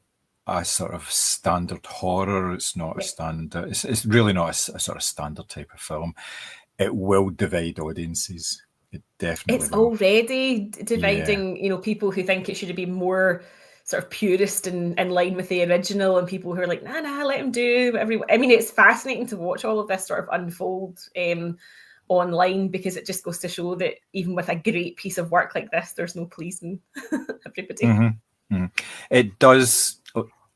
a sort of standard horror. It's not a standard. It's really not a sort of standard type of film. It will divide audiences. It definitely. It's will. Already dividing. You know, people who think it should be more sort of purist and in line with the original, and people who are like, nah, let him do whatever. I mean, it's fascinating to watch all of this sort of unfold online, because it just goes to show that even with a great piece of work like this, there's no pleasing everybody. Mm-hmm. Mm-hmm. It does,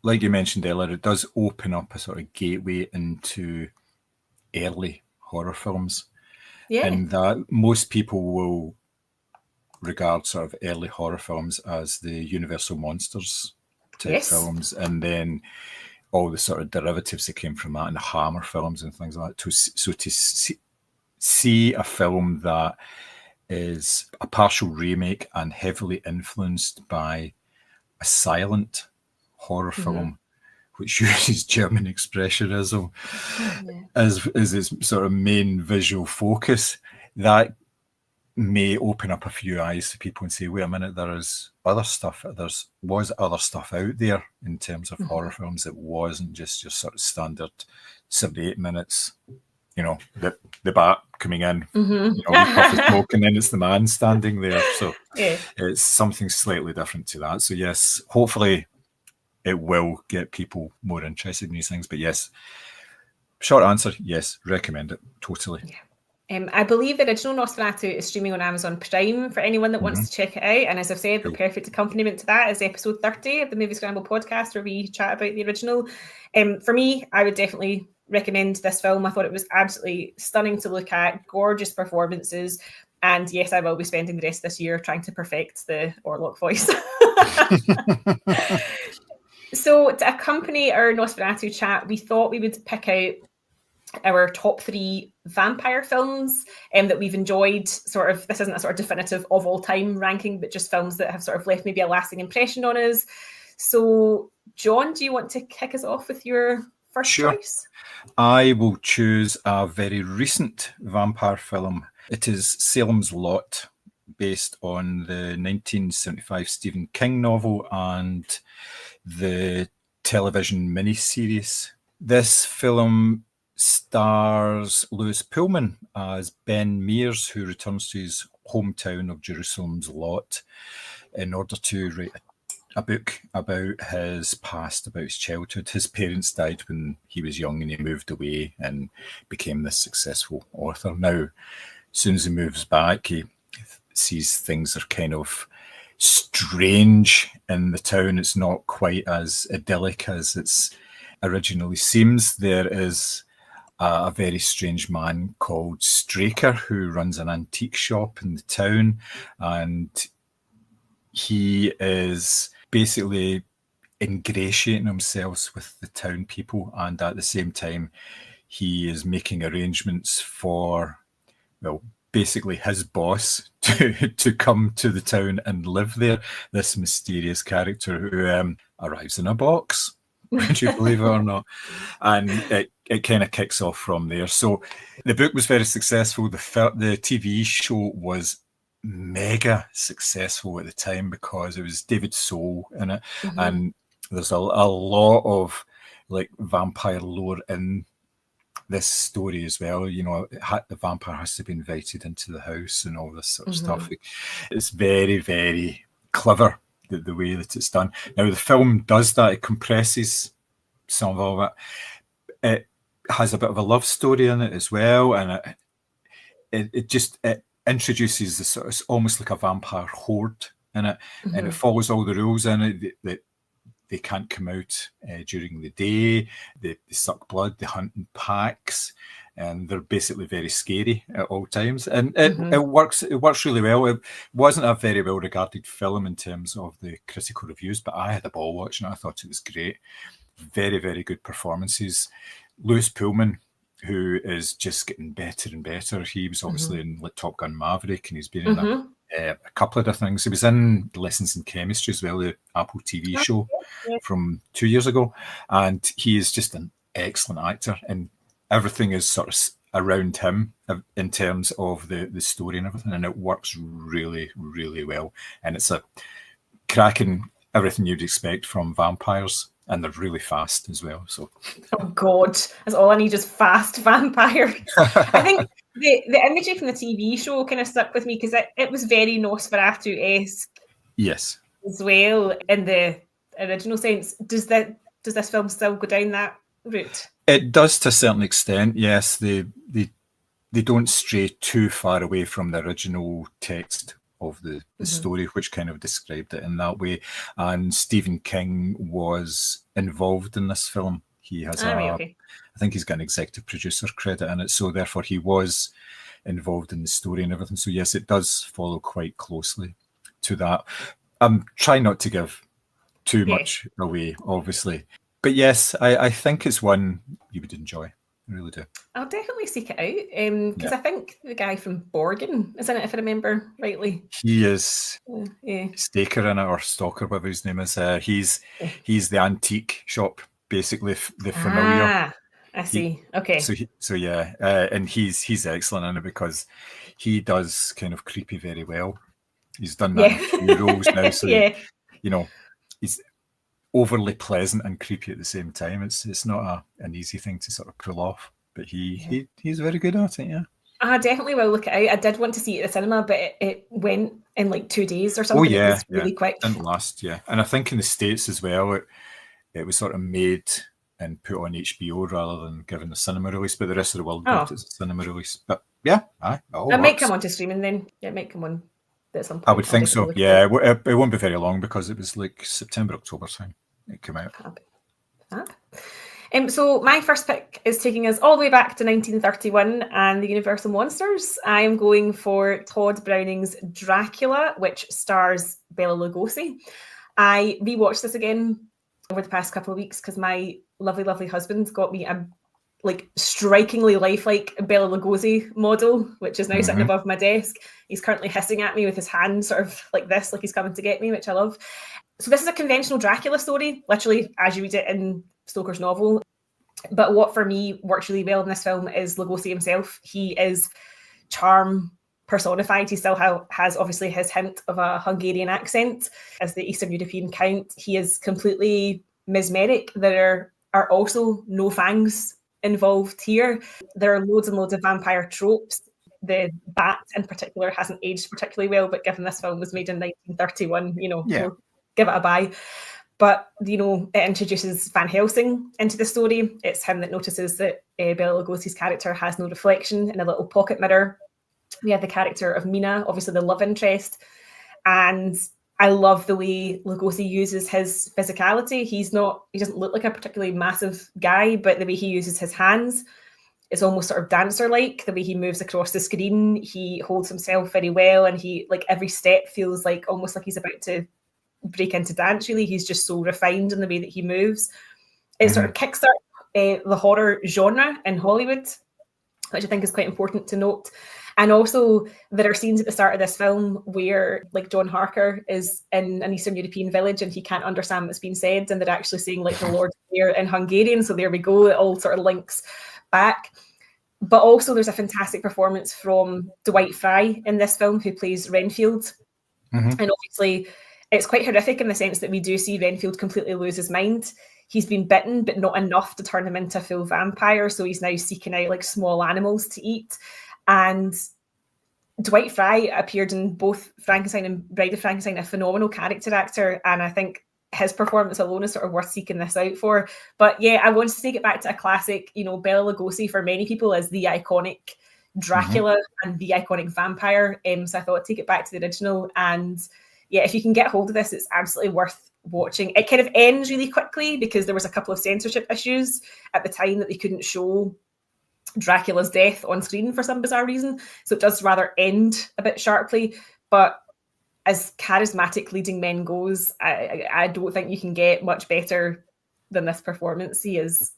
like you mentioned earlier, it does open up a sort of gateway into early horror films. Yeah. And that most people will regard sort of early horror films as the Universal Monsters type films, and then all the sort of derivatives that came from that, and the Hammer films and things like that. So to see a film that is a partial remake and heavily influenced by a silent horror film, which uses German expressionism as its sort of main visual focus, that may open up a few eyes to people and say, wait a minute, there is other stuff. Was other stuff out there in terms of horror films. It wasn't just your sort of standard 78 minutes, you know, the bat coming in, you know, puff of smoke, and then it's the man standing there. So it's something slightly different to that. So yes, hopefully it will get people more interested in these things. But yes, short answer, yes, recommend it totally. Yeah. I believe the original Nosferatu is streaming on Amazon Prime for anyone that wants to check it out. And as I've said, the perfect accompaniment to that is episode 30 of the Moviescramble podcast, where we chat about the original. For me, I would definitely recommend this film. I thought it was absolutely stunning to look at, gorgeous performances. And yes, I will be spending the rest of this year trying to perfect the Orlok voice. So to accompany our Nosferatu chat, we thought we would pick out our top 3 vampire films that we've enjoyed. Sort of, this isn't a sort of definitive of all time ranking, but just films that have sort of left maybe a lasting impression on us. So John, do you want to kick us off with your first choice? I will choose a very recent vampire film. It is Salem's Lot, based on the 1975 Stephen King novel and the television miniseries. This film stars Lewis Pullman as Ben Mears, who returns to his hometown of Jerusalem's Lot in order to write a book about his past, about his childhood. His parents died when he was young and he moved away and became this successful author. Now, as soon as he moves back, he sees things are kind of strange in the town. It's not quite as idyllic as it's originally seems. There is a very strange man called Straker who runs an antique shop in the town, and he is basically ingratiating himself with the town people, and at the same time he is making arrangements for, well, basically his boss to come to the town and live there. This mysterious character who arrives in a box, would you believe it or not? And it kind of kicks off from there. So the book was very successful. The TV show was mega successful at the time because it was David Soul in it, and there's a lot of like vampire lore in this story as well. You know, the vampire has to be invited into the house and all this sort of stuff. It's very, very clever, the way that it's done. Now, the film does that. It compresses some of it. It has a bit of a love story in it as well, and it introduces this sort of, it's almost like a vampire horde in it, and it follows all the rules in it that they can't come out during the day. They suck blood. They hunt in packs, and they're basically very scary at all times. And it works. It works really well. It wasn't a very well regarded film in terms of the critical reviews, but I had a ball watching it. I thought it was great. Very, very good performances. Lewis Pullman, who is just getting better and better. He was obviously in Top Gun Maverick, and he's been in a couple of different things. He was in Lessons in Chemistry as well, the Apple TV show from 2 years ago. And he is just an excellent actor, and everything is sort of around him in terms of the story and everything. And it works really, really well. And it's a cracking everything you'd expect from vampires. And they're really fast as well. So, oh God, that's all I need, just fast vampire. I think the imagery from the TV show kind of stuck with me because it was very Nosferatu-esque. Yes. As well, in the original sense. Does this film still go down that route? It does to a certain extent. Yes, they don't stray too far away from the original text of the story, which kind of described it in that way. And Stephen King was involved in this film. He has I think he's got an executive producer credit in it, so therefore he was involved in the story and everything. So yes, it does follow quite closely to that. I'm trying not to give too much away, obviously, but yes, I think it's one you would enjoy. I really do. I'll definitely seek it out because I think the guy from Borgen is in it, if I remember rightly. He is Staker in it, or Stalker, whatever his name is. He's the antique shop, basically, the familiar. I see. Okay. And he's excellent in it because he does kind of creepy very well. He's done that in a few roles now, so he's overly pleasant and creepy at the same time. It's not an easy thing to sort of pull off, but he's very good at it. Yeah, I definitely will look it out. I did want to see it at the cinema, but it went in like 2 days or something. It was really quick. Didn't last. Yeah, and I think in the States as well, it was sort of made and put on HBO rather than given the cinema release. But the rest of the world got its cinema release. But it might come onto streaming then. Yeah, it might come on at some point. I would think so. Yeah, it won't be very long because it was like September, October time it came out. So my first pick is taking us all the way back to 1931 and the Universal Monsters. I am going for Todd Browning's Dracula, which stars Bela Lugosi. I rewatched this again over the past couple of weeks because my lovely, lovely husband got me a strikingly lifelike Bela Lugosi model, which is now sitting above my desk. He's currently hissing at me with his hand sort of like this, like he's coming to get me, which I love. So this is a conventional Dracula story, literally as you read it in Stoker's novel. But what for me works really well in this film is Lugosi himself. He is charm personified. He still has obviously his hint of a Hungarian accent as the Eastern European Count. He is completely mesmeric. There are also no fangs involved here. There are loads and loads of vampire tropes. The bat in particular hasn't aged particularly well, but given this film was made in 1931, we'll give it a buy. But, it introduces Van Helsing into the story. It's him that notices that Bela Lugosi's character has no reflection in a little pocket mirror. We have the character of Mina, obviously the love interest. And I love the way Lugosi uses his physicality. He doesn't look like a particularly massive guy, but the way he uses his hands is almost sort of dancer-like. The way he moves across the screen, he holds himself very well, and he, like, every step feels like almost like he's about to break into dance. Really, he's just so refined in the way that he moves. It sort of kickstarts the horror genre in Hollywood, which I think is quite important to note. And also, there are scenes at the start of this film where, like, John Harker is in an Eastern European village and he can't understand what's being said, and they're actually saying, like, the Lord's Prayer in Hungarian. So there we go. It all sort of links back. But also, there's a fantastic performance from Dwight Fry in this film, who plays Renfield. And obviously, it's quite horrific in the sense that we do see Renfield completely lose his mind. he's been bitten, but not enough to turn him into a full vampire. So he's now seeking out like small animals to eat. And Dwight Fry appeared in both Frankenstein and Bride of Frankenstein, a phenomenal character actor. And I think his performance alone is sort of worth seeking this out for. But yeah, I wanted to take it back to a classic. You know, Bela Lugosi for many people is the iconic Dracula and the iconic vampire. So I thought I'd take it back to the original. And yeah, if you can get hold of this, it's absolutely worth watching. It kind of ends really quickly because there was a couple of censorship issues at the time that they couldn't show Dracula's death on screen for some bizarre reason. So it does rather end a bit sharply. But as charismatic leading men goes, I don't think you can get much better than this performance. He is,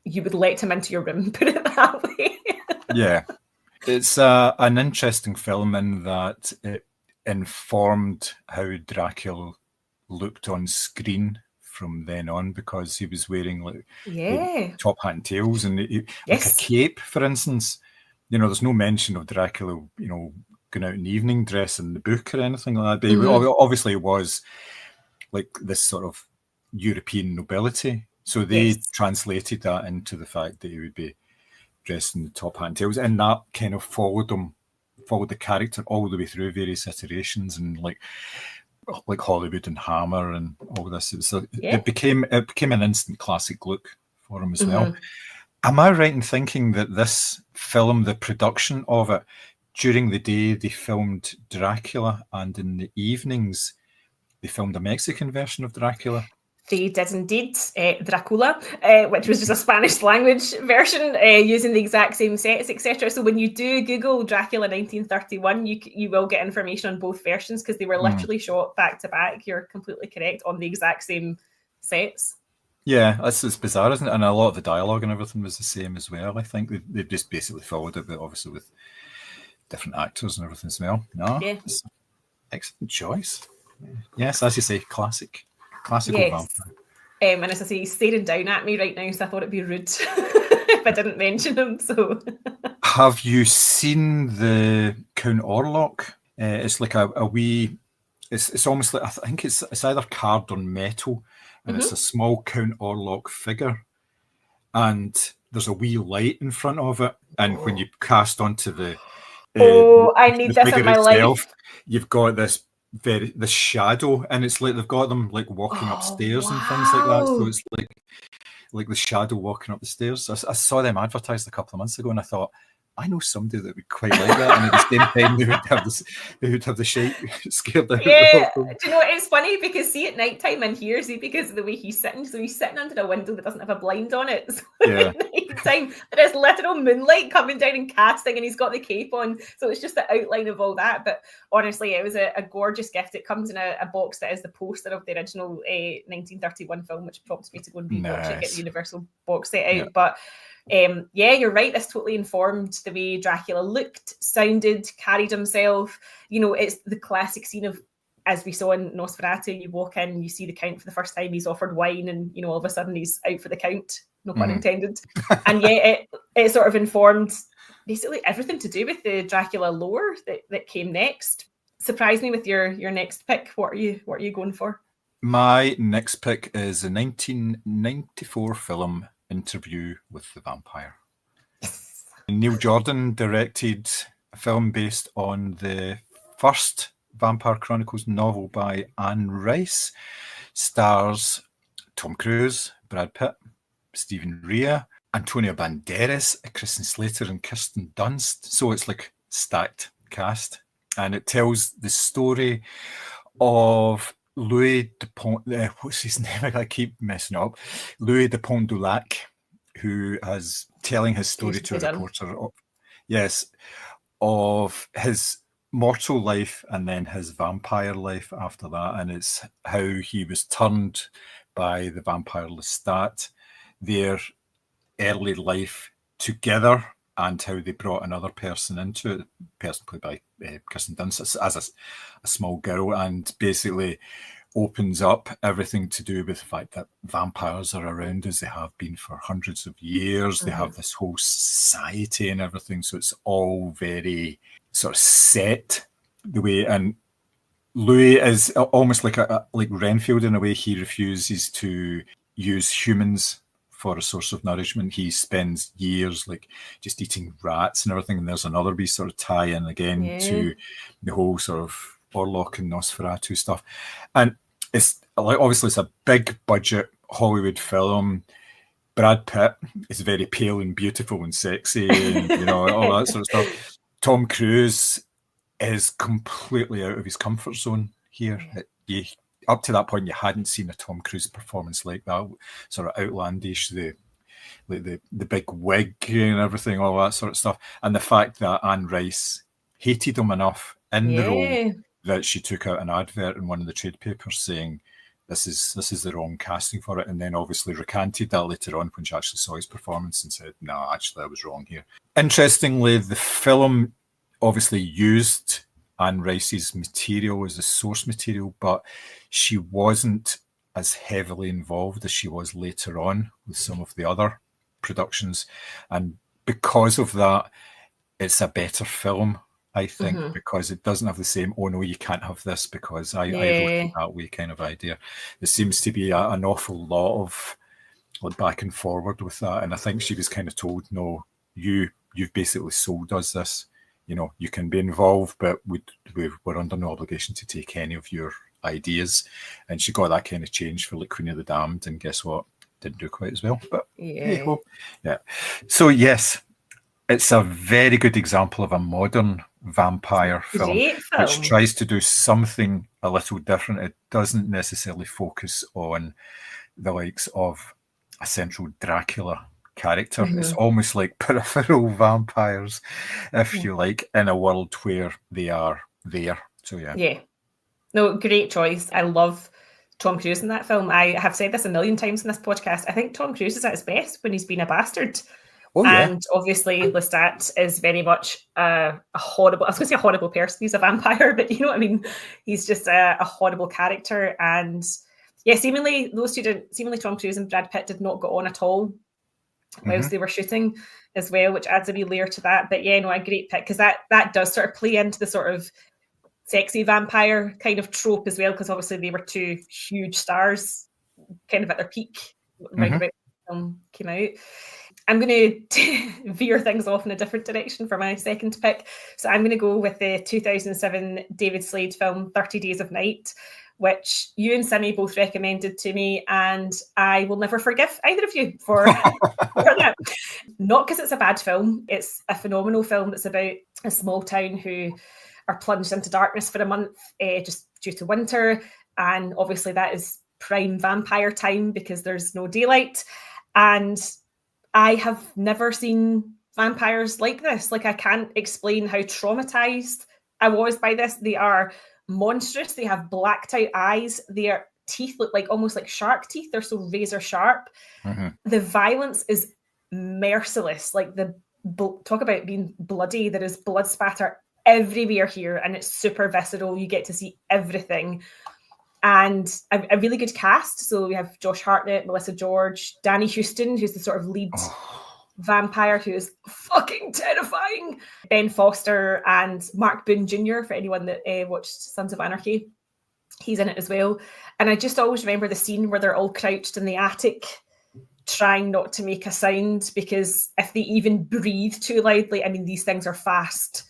you would let him into your room, put it that way. Yeah. It's an interesting film in that it informed how Dracula looked on screen from then on, because he was wearing like top hat and tails and like a cape, for instance. You know, there's no mention of Dracula, you know, going out in evening dress in the book or anything like that. But obviously it was like this sort of European nobility. So they translated that into the fact that he would be dressed in the top hat and tails. And that kind of followed the character all the way through various iterations and like Hollywood and Hammer and all this. It became an instant classic look for him as well. Am I right in thinking that this film, the production of it, during the day they filmed Dracula, and in the evenings they filmed a Mexican version of Dracula? They did indeed. Dracula, which was just a Spanish language version, using the exact same sets, etc. So when you do Google Dracula 1931, you will get information on both versions because they were literally shot back to back. You're completely correct, on the exact same sets. Yeah, it's bizarre, isn't it? And a lot of the dialogue and everything was the same as well. I think they've just basically followed it, but obviously with different actors and everything as well. It's an excellent choice. Yes, as you say, classical vampire. And as I say, he's staring down at me right now, so I thought it'd be rude if I didn't mention him. So, have you seen the Count Orlok? It's like a wee. It's almost like, I think it's either carved on metal, and it's a small Count Orlok figure, and there's a wee light in front of it, and when you cast onto the I need this in my life. You've got this shadow, and it's like they've got them like walking upstairs and things like that. So it's like the shadow walking up the stairs. I saw them advertised a couple of months ago, and I thought, I know somebody that would quite like that, and at the same time they would have the shite scared out. Yeah, do you know, it's funny because see at night time in here, see, because of the way he's sitting, so he's sitting under a window that doesn't have a blind on it. So at night time there is literal moonlight coming down and casting, and he's got the cape on, so it's just the outline of all that. But honestly, it was a gorgeous gift. It comes in a box that is the poster of the original 1931 film, which prompted me to go and rewatch it, get the Universal box set out. But you're right. This totally informed the way Dracula looked, sounded, carried himself. You know, it's the classic scene of, as we saw in Nosferatu, you walk in, you see the Count for the first time, he's offered wine, and, you know, all of a sudden he's out for the Count, no pun intended. And it sort of informed basically everything to do with the Dracula lore that came next. Surprise me with your next pick. What are you going for? My next pick is a 1994 film, Interview with the Vampire. Neil Jordan directed a film based on the first Vampire Chronicles novel by Anne Rice. Stars Tom Cruise, Brad Pitt, Stephen Rea, Antonio Banderas, Kristen Slater, and Kirsten Dunst. So it's like stacked cast, and it tells the story of Louis Dupont, what's his name? I keep messing up. Louis Dupont du Lac, who is telling his story to a reporter. Of his mortal life and then his vampire life after that, and it's how he was turned by the vampire Lestat, their early life together, and how they brought another person into it, a person played by Kirsten Dunst as a small girl, and basically opens up everything to do with the fact that vampires are around as they have been for hundreds of years. They have this whole society and everything, so it's all very sort of set the way. And Louis is almost like like Renfield in a way. He refuses to use humans for a source of nourishment. He spends years like just eating rats and everything. And there's another wee sort of tie-in again to the whole sort of Orlok and Nosferatu stuff. And it's like, obviously it's a big budget Hollywood film. Brad Pitt is very pale and beautiful and sexy and, you know, all that sort of stuff. Tom Cruise is completely out of his comfort zone here. Up to that point, you hadn't seen a Tom Cruise performance like that, sort of outlandish, the big wig and everything, all that sort of stuff. And the fact that Anne Rice hated him enough in the role that she took out an advert in one of the trade papers saying, this is the wrong casting for it, and then obviously recanted that later on when she actually saw his performance and said, no, actually I was wrong here. Interestingly, the film obviously used Anne Rice's material as the source material, but she wasn't as heavily involved as she was later on with some of the other productions. And because of that, it's a better film, I think, because it doesn't have the same, oh no, you can't have this because I wrote it that way kind of idea. There seems to be an awful lot of back and forward with that. And I think she was kind of told, no, you've basically sold us this. You know, you can be involved, but we're under no obligation to take any of your ideas. And she got that kind of change for like Queen of the Damned, and guess what? Didn't do quite as well. But yeah. So yes, it's a very good example of a modern vampire film, which tries to do something a little different. It doesn't necessarily focus on the likes of a central Dracula character. It's almost like peripheral vampires, if you like, in a world where they are there. So no, great choice. I love Tom Cruise in that film. I have said this a million times in this podcast. I think Tom Cruise is at his best when he's been a bastard. And obviously Lestat is very much a horrible, I was going to say a horrible person, he's a vampire, but you know what I mean, he's just a horrible character. And seemingly Tom Cruise and Brad Pitt did not get on at all whilst they were shooting as well, which adds a wee layer to that. But a great pick, because that does sort of play into the sort of sexy vampire kind of trope as well, because obviously they were two huge stars kind of at their peak right about when the film came out. I'm going to veer things off in a different direction for my second pick. So I'm going to go with the 2007 David Slade film 30 Days of Night, which you and Simmy both recommended to me, and I will never forgive either of you for that. Not because it's a bad film. It's a phenomenal film. It's about a small town who are plunged into darkness for a month just due to winter. And obviously that is prime vampire time because there's no daylight. And I have never seen vampires like this. Like, I can't explain how traumatized I was by this. They are monstrous. They have blacked out eyes. Their teeth look like almost like shark teeth. They're so razor sharp. The violence is merciless. Like, talk about being bloody. There is blood spatter everywhere here, and it's super visceral. You get to see everything. And a really good cast. So we have Josh Hartnett, Melissa George, Danny Houston, who's the sort of lead vampire, who is fucking terrifying. Ben Foster and Mark Boone Jr., for anyone that watched Sons of Anarchy. He's in it as well. And I just always remember the scene where they're all crouched in the attic trying not to make a sound, because if they even breathe too loudly, I mean, these things are fast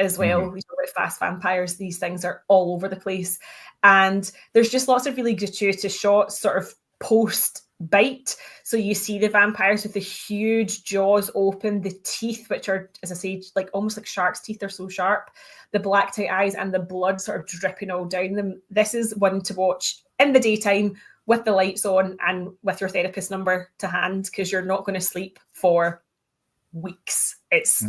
as well. We talk about fast vampires. These things are all over the place. And there's just lots of really gratuitous shots sort of post-bite. So you see the vampires with the huge jaws open, the teeth, which are, as I say, like almost like shark's teeth. They're so sharp. The blacked out eyes and the blood sort of dripping all down them. This is one to watch in the daytime with the lights on and with your therapist number to hand, because you're not going to sleep for weeks. It's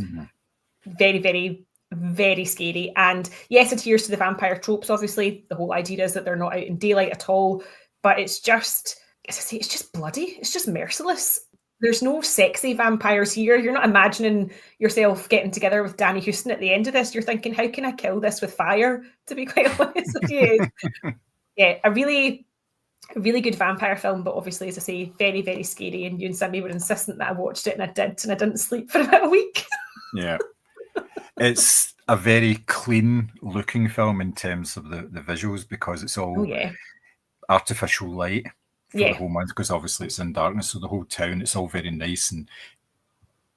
very, very, very scary. And yes, it adheres to the vampire tropes. Obviously, the whole idea is that they're not out in daylight at all, but it's just, as I say, it's just bloody. It's just merciless. There's no sexy vampires here. You're not imagining yourself getting together with Danny Houston at the end of this. You're thinking, how can I kill this with fire, to be quite honest with you? A really good vampire film, but obviously, as I say, very, very scary. And you and Simmy were insistent that I watched it, and I did, and I didn't sleep for about a week. Yeah. It's a very clean looking film in terms of the visuals, because it's all artificial light. for the whole month, because obviously it's in darkness, so the whole town, it's all very nice and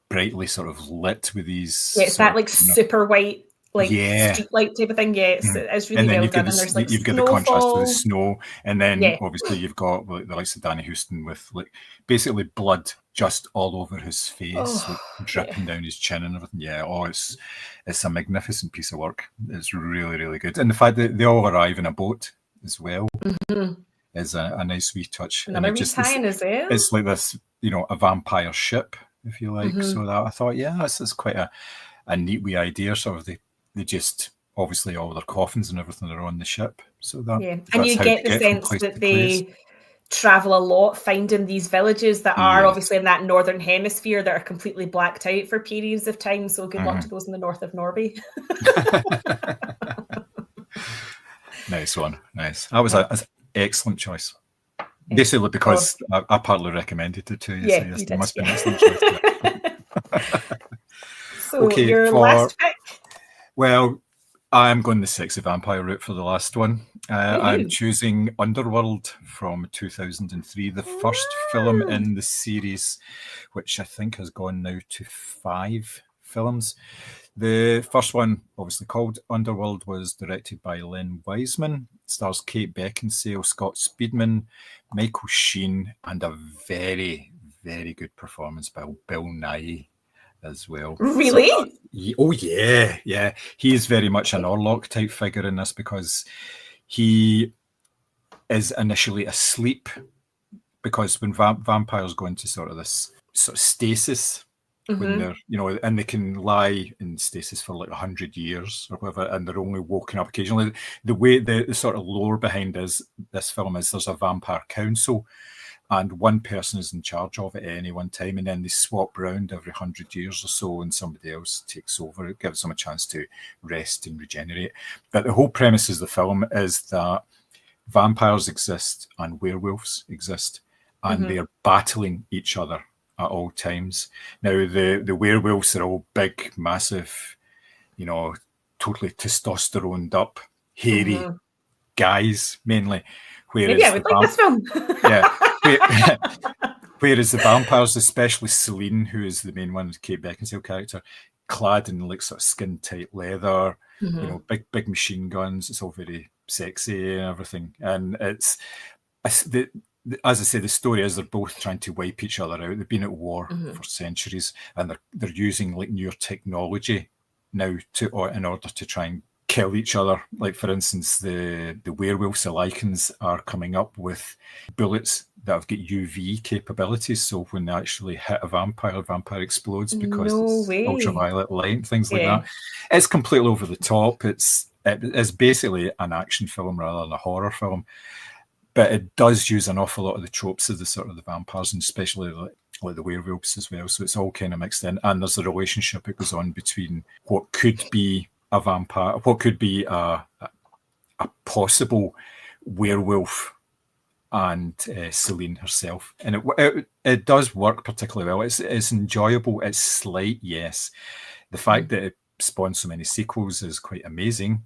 brightly sort of lit with these. Yeah, it's that like super white, like yeah, street light type of thing. Yeah, it's really well done. And there's like you've got the contrast with the snowfall. snow, and then obviously you've got like the likes of Danny Houston with like basically blood just all over his face, like, dripping down his chin and everything. Yeah, it's a magnificent piece of work. It's really, really good, and the fact that they all arrive in a boat as well is a nice wee touch. Another and wee tie-in as well. It's like this, a vampire ship, if you like. So that I thought, that's quite a neat wee idea. Sort of they just obviously all their coffins and everything are on the ship. So that and you get the sense that they travel a lot, finding these villages that are obviously in that northern hemisphere that are completely blacked out for periods of time. So good luck to those in the north of Norway. Nice one, nice. That was an excellent choice. Basically, because I partly recommended it to you. Yeah, so yes, you it must be did. an excellent choice. So your last pick? Well, I'm going the sexy vampire route for the last one. I'm choosing Underworld from 2003, the first film in the series, which I think has gone now to 5 films. The first one, obviously called Underworld, was directed by Len Wiseman. It stars Kate Beckinsale, Scott Speedman, Michael Sheen, and a very, very good performance by Bill Nighy as well. Really? So, yeah. He is very much an Orlok type figure in this, because he is initially asleep, because when vampires go into sort of this sort of stasis, when they're, and they can lie in stasis for like 100 years or whatever, and they're only woken up occasionally. The way the sort of lore behind this film is there's a vampire council, and one person is in charge of it at any one time, and then they swap around every 100 years or so, and somebody else takes over. It gives them a chance to rest and regenerate. But the whole premise of the film is that vampires exist and werewolves exist, and they're battling each other at all times. Now, the werewolves are all big, massive, totally testosteroned up, hairy guys, mainly. Maybe I would like this film. Whereas the vampires, especially Celine, who is the main one, Kate Beckinsale character, clad in like sort of skin-tight leather, big machine guns. It's all very sexy and everything. And as I say, the story is they're both trying to wipe each other out. They've been at war for centuries, and they're using like newer technology now in order to try and kill each other. Like, for instance, the werewolves, the Lycans, are coming up with bullets that have got UV capabilities. So when they actually hit a vampire explodes because it's ultraviolet light and things like that. It's completely over the top. It's basically an action film rather than a horror film. But it does use an awful lot of the tropes of the sort of the vampires, and especially like the werewolves as well. So it's all kind of mixed in. And there's a relationship that goes on between what could be a vampire, what could be a possible werewolf, and Celine herself. And it does work particularly well. It's enjoyable. It's slight, yes. The fact that it spawned so many sequels is quite amazing,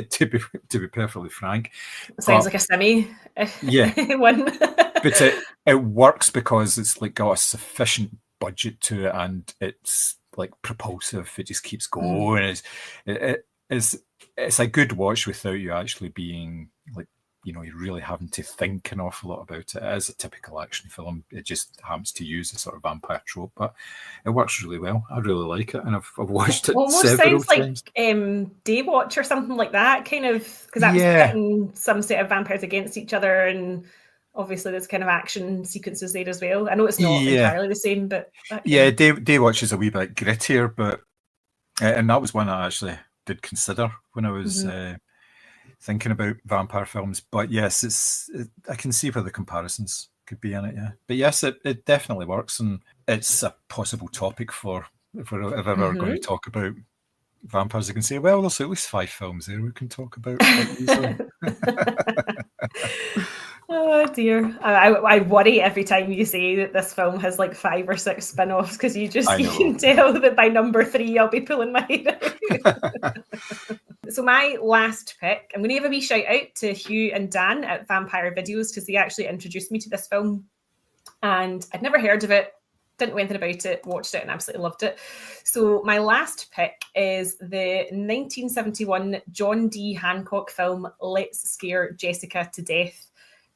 to be perfectly frank. Sounds like a semi one. But it works because it's like got a sufficient budget to it, and it's like propulsive. It just keeps going. It's a good watch without you actually being like, you're really having to think an awful lot about it. It is a typical action film. It just happens to use a sort of vampire trope, but it works really well. I really like it, and I've watched it several times. Like Daywatch or something like that, kind of, because that was pitting some set of vampires against each other, and obviously there's kind of action sequences there as well. I know it's not entirely the same, but Daywatch is a wee bit grittier, but and that was one I actually did consider when I was thinking about vampire films. But yes, I can see where the comparisons could be in it. Yeah, but yes, it definitely works, and it's a possible topic for if we're ever going to talk about vampires. I can say, well, there's at least 5 films there we can talk about quite easily. Oh dear, I worry every time you say that this film has like 5 or 6 spin-offs, because you can tell that by number 3 I'll be pulling my hair out. So my last pick, I'm going to give a wee shout out to Hugh and Dan at Vampire Videos because they actually introduced me to this film and I'd never heard of it, didn't know anything about it, watched it and absolutely loved it. So my last pick is the 1971 John D. Hancock film, Let's Scare Jessica to Death.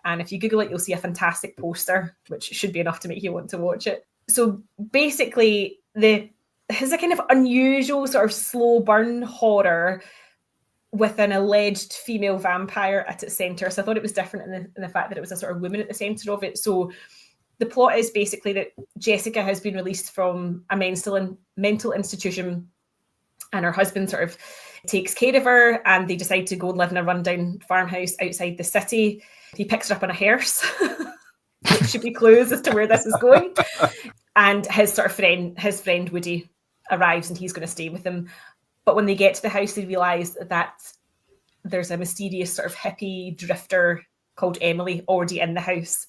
And if you Google it, you'll see a fantastic poster, which should be enough to make you want to watch it. So basically, it's a kind of unusual sort of slow burn horror with an alleged female vampire at its centre. So I thought it was different in the fact that it was a sort of woman at the centre of it. So the plot is basically that Jessica has been released from a mental institution and her husband sort of takes care of her and they decide to go and live in a rundown farmhouse outside the city. He picks her up on a hearse, which should be clues as to where this is going. And his friend Woody arrives and he's going to stay with him. But when they get to the house, they realise that there's a mysterious sort of hippie drifter called Emily already in the house.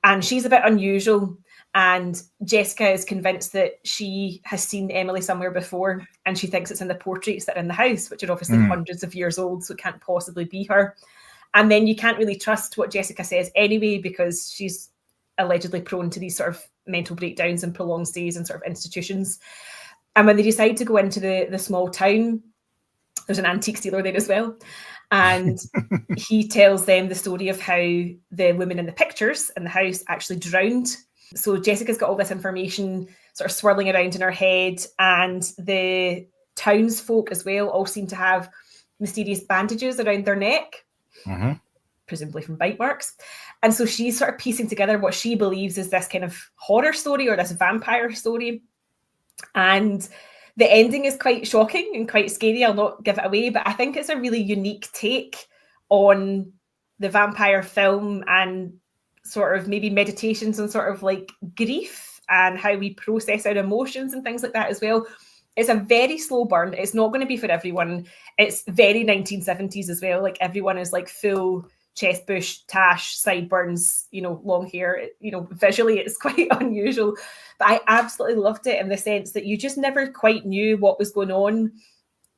And she's a bit unusual. And Jessica is convinced that she has seen Emily somewhere before. And she thinks it's in the portraits that are in the house, which are obviously hundreds of years old. So it can't possibly be her. And then you can't really trust what Jessica says anyway, because she's allegedly prone to these sort of mental breakdowns and prolonged stays in sort of institutions. And when they decide to go into the small town, there's an antiques dealer there as well. And he tells them the story of how the woman in the pictures in the house actually drowned. So Jessica's got all this information sort of swirling around in her head. And the townsfolk as well all seem to have mysterious bandages around their neck, presumably from bite marks. And so she's sort of piecing together what she believes is this kind of horror story or this vampire story. And the ending is quite shocking and quite scary. I'll not give it away, but I think it's a really unique take on the vampire film and sort of maybe meditations on sort of like grief and how we process our emotions and things like that as well. It's a very slow burn. It's not going to be for everyone. It's very 1970s as well. Like everyone is like full chest bush, tash, sideburns, long hair. Visually it's quite unusual. But I absolutely loved it in the sense that you just never quite knew what was going on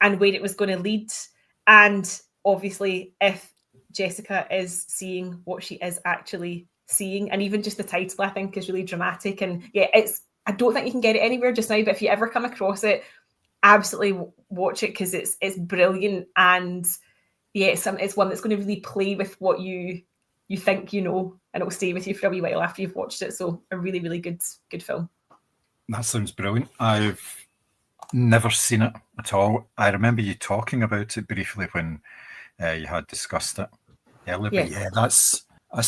and where it was going to lead. And obviously, if Jessica is seeing what she is actually seeing, and even just the title, I think, is really dramatic. And yeah, I don't think you can get it anywhere just now, but if you ever come across it, absolutely watch it because it's brilliant. And yeah, it's one that's going to really play with what you think and it'll stay with you for a wee while after you've watched it. So a really, really good film. That sounds brilliant. I've never seen it at all. I remember you talking about it briefly when you had discussed it earlier. Yes. But yeah, that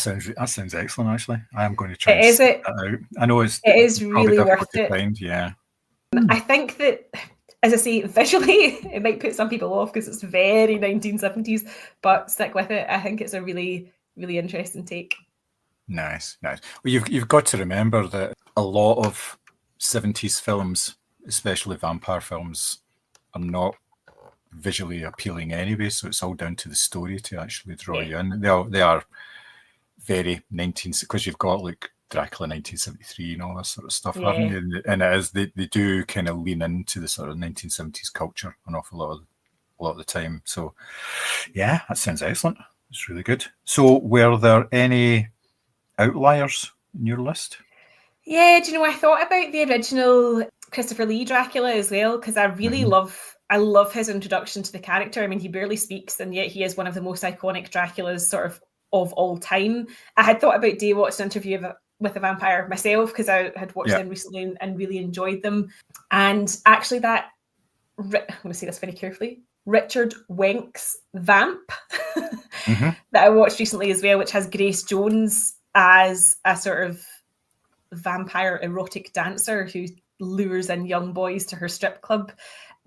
sounds excellent. Actually, I am going to try and seek that out. I know it is really worth it. Find, yeah, I think that, as I say, visually it might put some people off because it's very 1970s, but stick with it. I think it's a really, really interesting take. Nice. Well, you've got to remember that a lot of 70s films, especially vampire films, are not visually appealing anyway, so it's all down to the story to actually draw you in. They are very 19s, because you've got like Dracula 1973 and all that sort of stuff, haven't you? And it is, they do kind of lean into the sort of 1970s culture an awful lot of the time. So yeah, that sounds excellent. It's really good. So were there any outliers in your list? Yeah, do you know, I thought about the original Christopher Lee Dracula as well, because I really love his introduction to the character. I mean, he barely speaks, and yet he is one of the most iconic Draculas sort of all time. I had thought about day watched an interview with a vampire myself, because I had watched them recently and really enjoyed them. And actually I'm going to say this very carefully, Richard Wenk's Vamp that I watched recently as well, which has Grace Jones as a sort of vampire erotic dancer who lures in young boys to her strip club,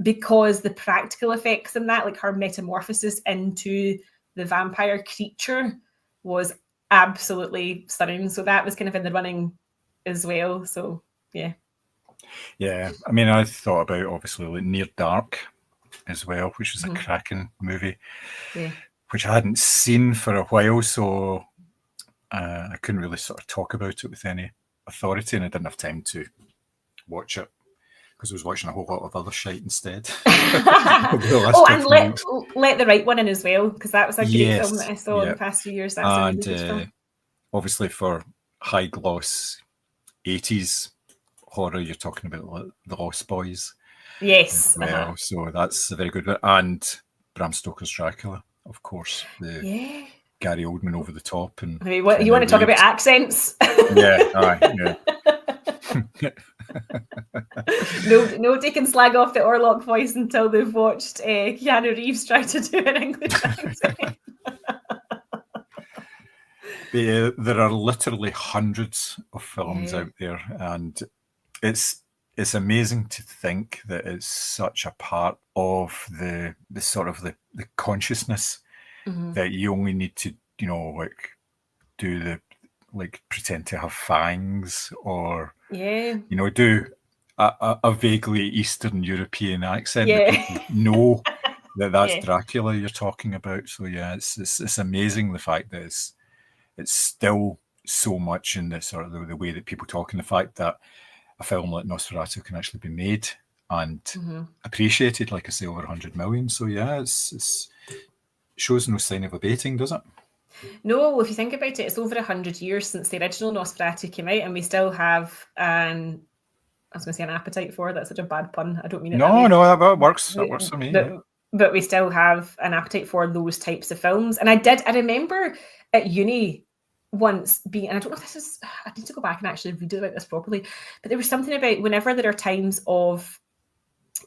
because the practical effects in that, like her metamorphosis into the vampire creature, was absolutely stunning. So that was kind of in the running as well. So yeah. I mean, I thought about obviously like Near Dark as well, which is a cracking movie, which I hadn't seen for a while, so I couldn't really sort of talk about it with any authority, and I didn't have time to watch it because I was watching a whole lot of other shite instead. Oh, and let the Right One in as well, because that was a great film that I saw in the past few years. That's a really good film. Obviously, for high gloss 80s horror, you're talking about The Lost Boys. Yes. Well, so that's a very good one. And Bram Stoker's Dracula, of course. Gary Oldman over the top. And I mean, you want to talk about accents? Yeah. Nobody can slag off the Orlok voice until they've watched Keanu Reeves try to do an English accent. There are literally hundreds of films out there, and it's amazing to think that it's such a part of the sort of the consciousness that you only need to, do pretend to have fangs or do a vaguely Eastern European accent that people know that's Dracula you're talking about. So it's amazing the fact that it's still so much in the sort of the way that people talk, and the fact that a film like Nosferatu can actually be made and appreciated, like I say, over 100 million. So it's shows no sign of abating, does it? No, if you think about it, it's over 100 years since the original Nosferatu came out, and we still have I was going to say an appetite for. That's such a bad pun. I don't mean it. No, that works. That works for me. But we still have an appetite for those types of films. And I remember at uni once being, and I don't know if this is, I need to go back and actually read about this properly, but there was something about whenever there are times of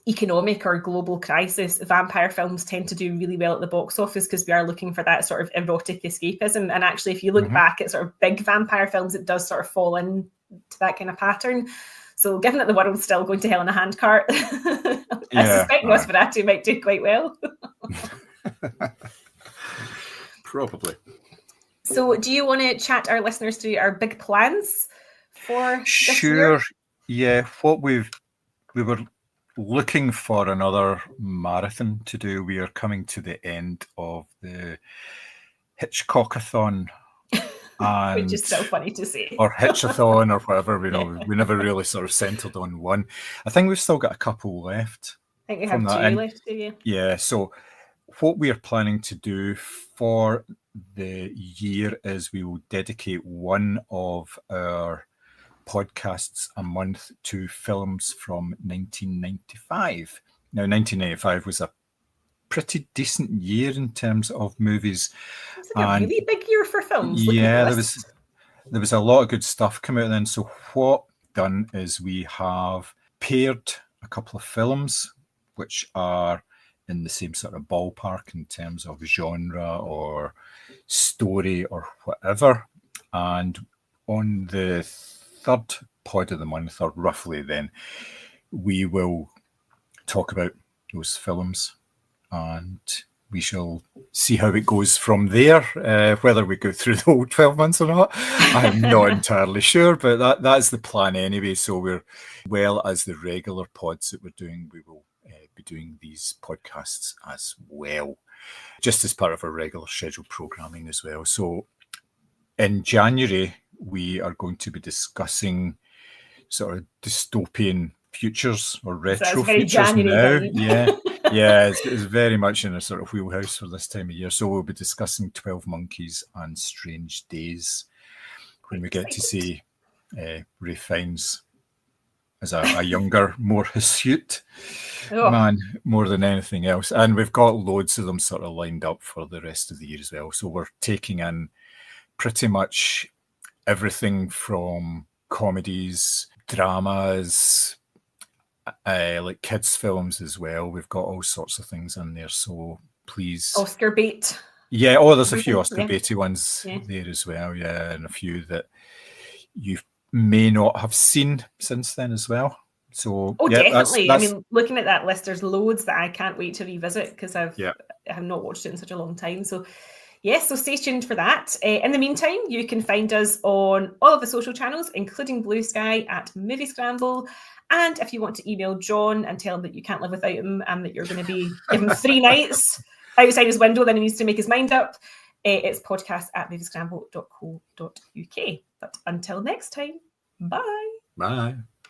economic or global crisis, vampire films tend to do really well at the box office because we are looking for that sort of erotic escapism. And actually, if you look back at sort of big vampire films, it does sort of fall into that kind of pattern. So given that the world's still going to hell in a handcart, I suspect Nosferatu might do quite well. Probably. So do you want to chat our listeners through our big plans for this year? Yeah, what we were looking for another marathon to do. We are coming to the end of the Hitchcockathon. Which is so funny to say. Or Hitchathon or whatever, we never really sort of centred on one. I think we've still got a couple left. I think we have two left, do you? Yeah, so what we are planning to do for the year is we will dedicate one of our podcasts a month to films from 1995. Now, 1995 was a pretty decent year in terms of movies. It's like a really big year for films. Yeah, there was a lot of good stuff come out then. So what we've done is we have paired a couple of films which are in the same sort of ballpark in terms of genre or story or whatever. And on the third pod of the month, or roughly then, we will talk about those films and we shall see how it goes from there. Whether we go through the whole 12 months or not, I'm not entirely sure, but that's the plan anyway. So we're, well as the regular pods that we're doing, we will be doing these podcasts as well, just as part of our regular scheduled programming as well. So in January, we are going to be discussing sort of dystopian futures or retro futures January now. It's very much in a sort of wheelhouse for this time of year. So we'll be discussing 12 Monkeys and Strange Days when we get to see Ralph Fiennes as a younger, more hirsute man, more than anything else. And we've got loads of them sort of lined up for the rest of the year as well. So we're taking in pretty much everything from comedies, dramas, like kids' films as well. We've got all sorts of things in there. So please. Oscar bait. Yeah, there's a few Oscar baity ones there as well. Yeah, and a few that you may not have seen since then as well. So definitely. I mean, looking at that list, there's loads that I can't wait to revisit because I have not watched it in such a long time. So yes, so stay tuned for that. In the meantime, you can find us on all of the social channels, including Blue Sky at Moviescramble. And if you want to email John and tell him that you can't live without him and that you're going to be give him 3 nights outside his window, then he needs to make his mind up. It's podcast@moviescramble.co.uk. But until next time, bye. Bye.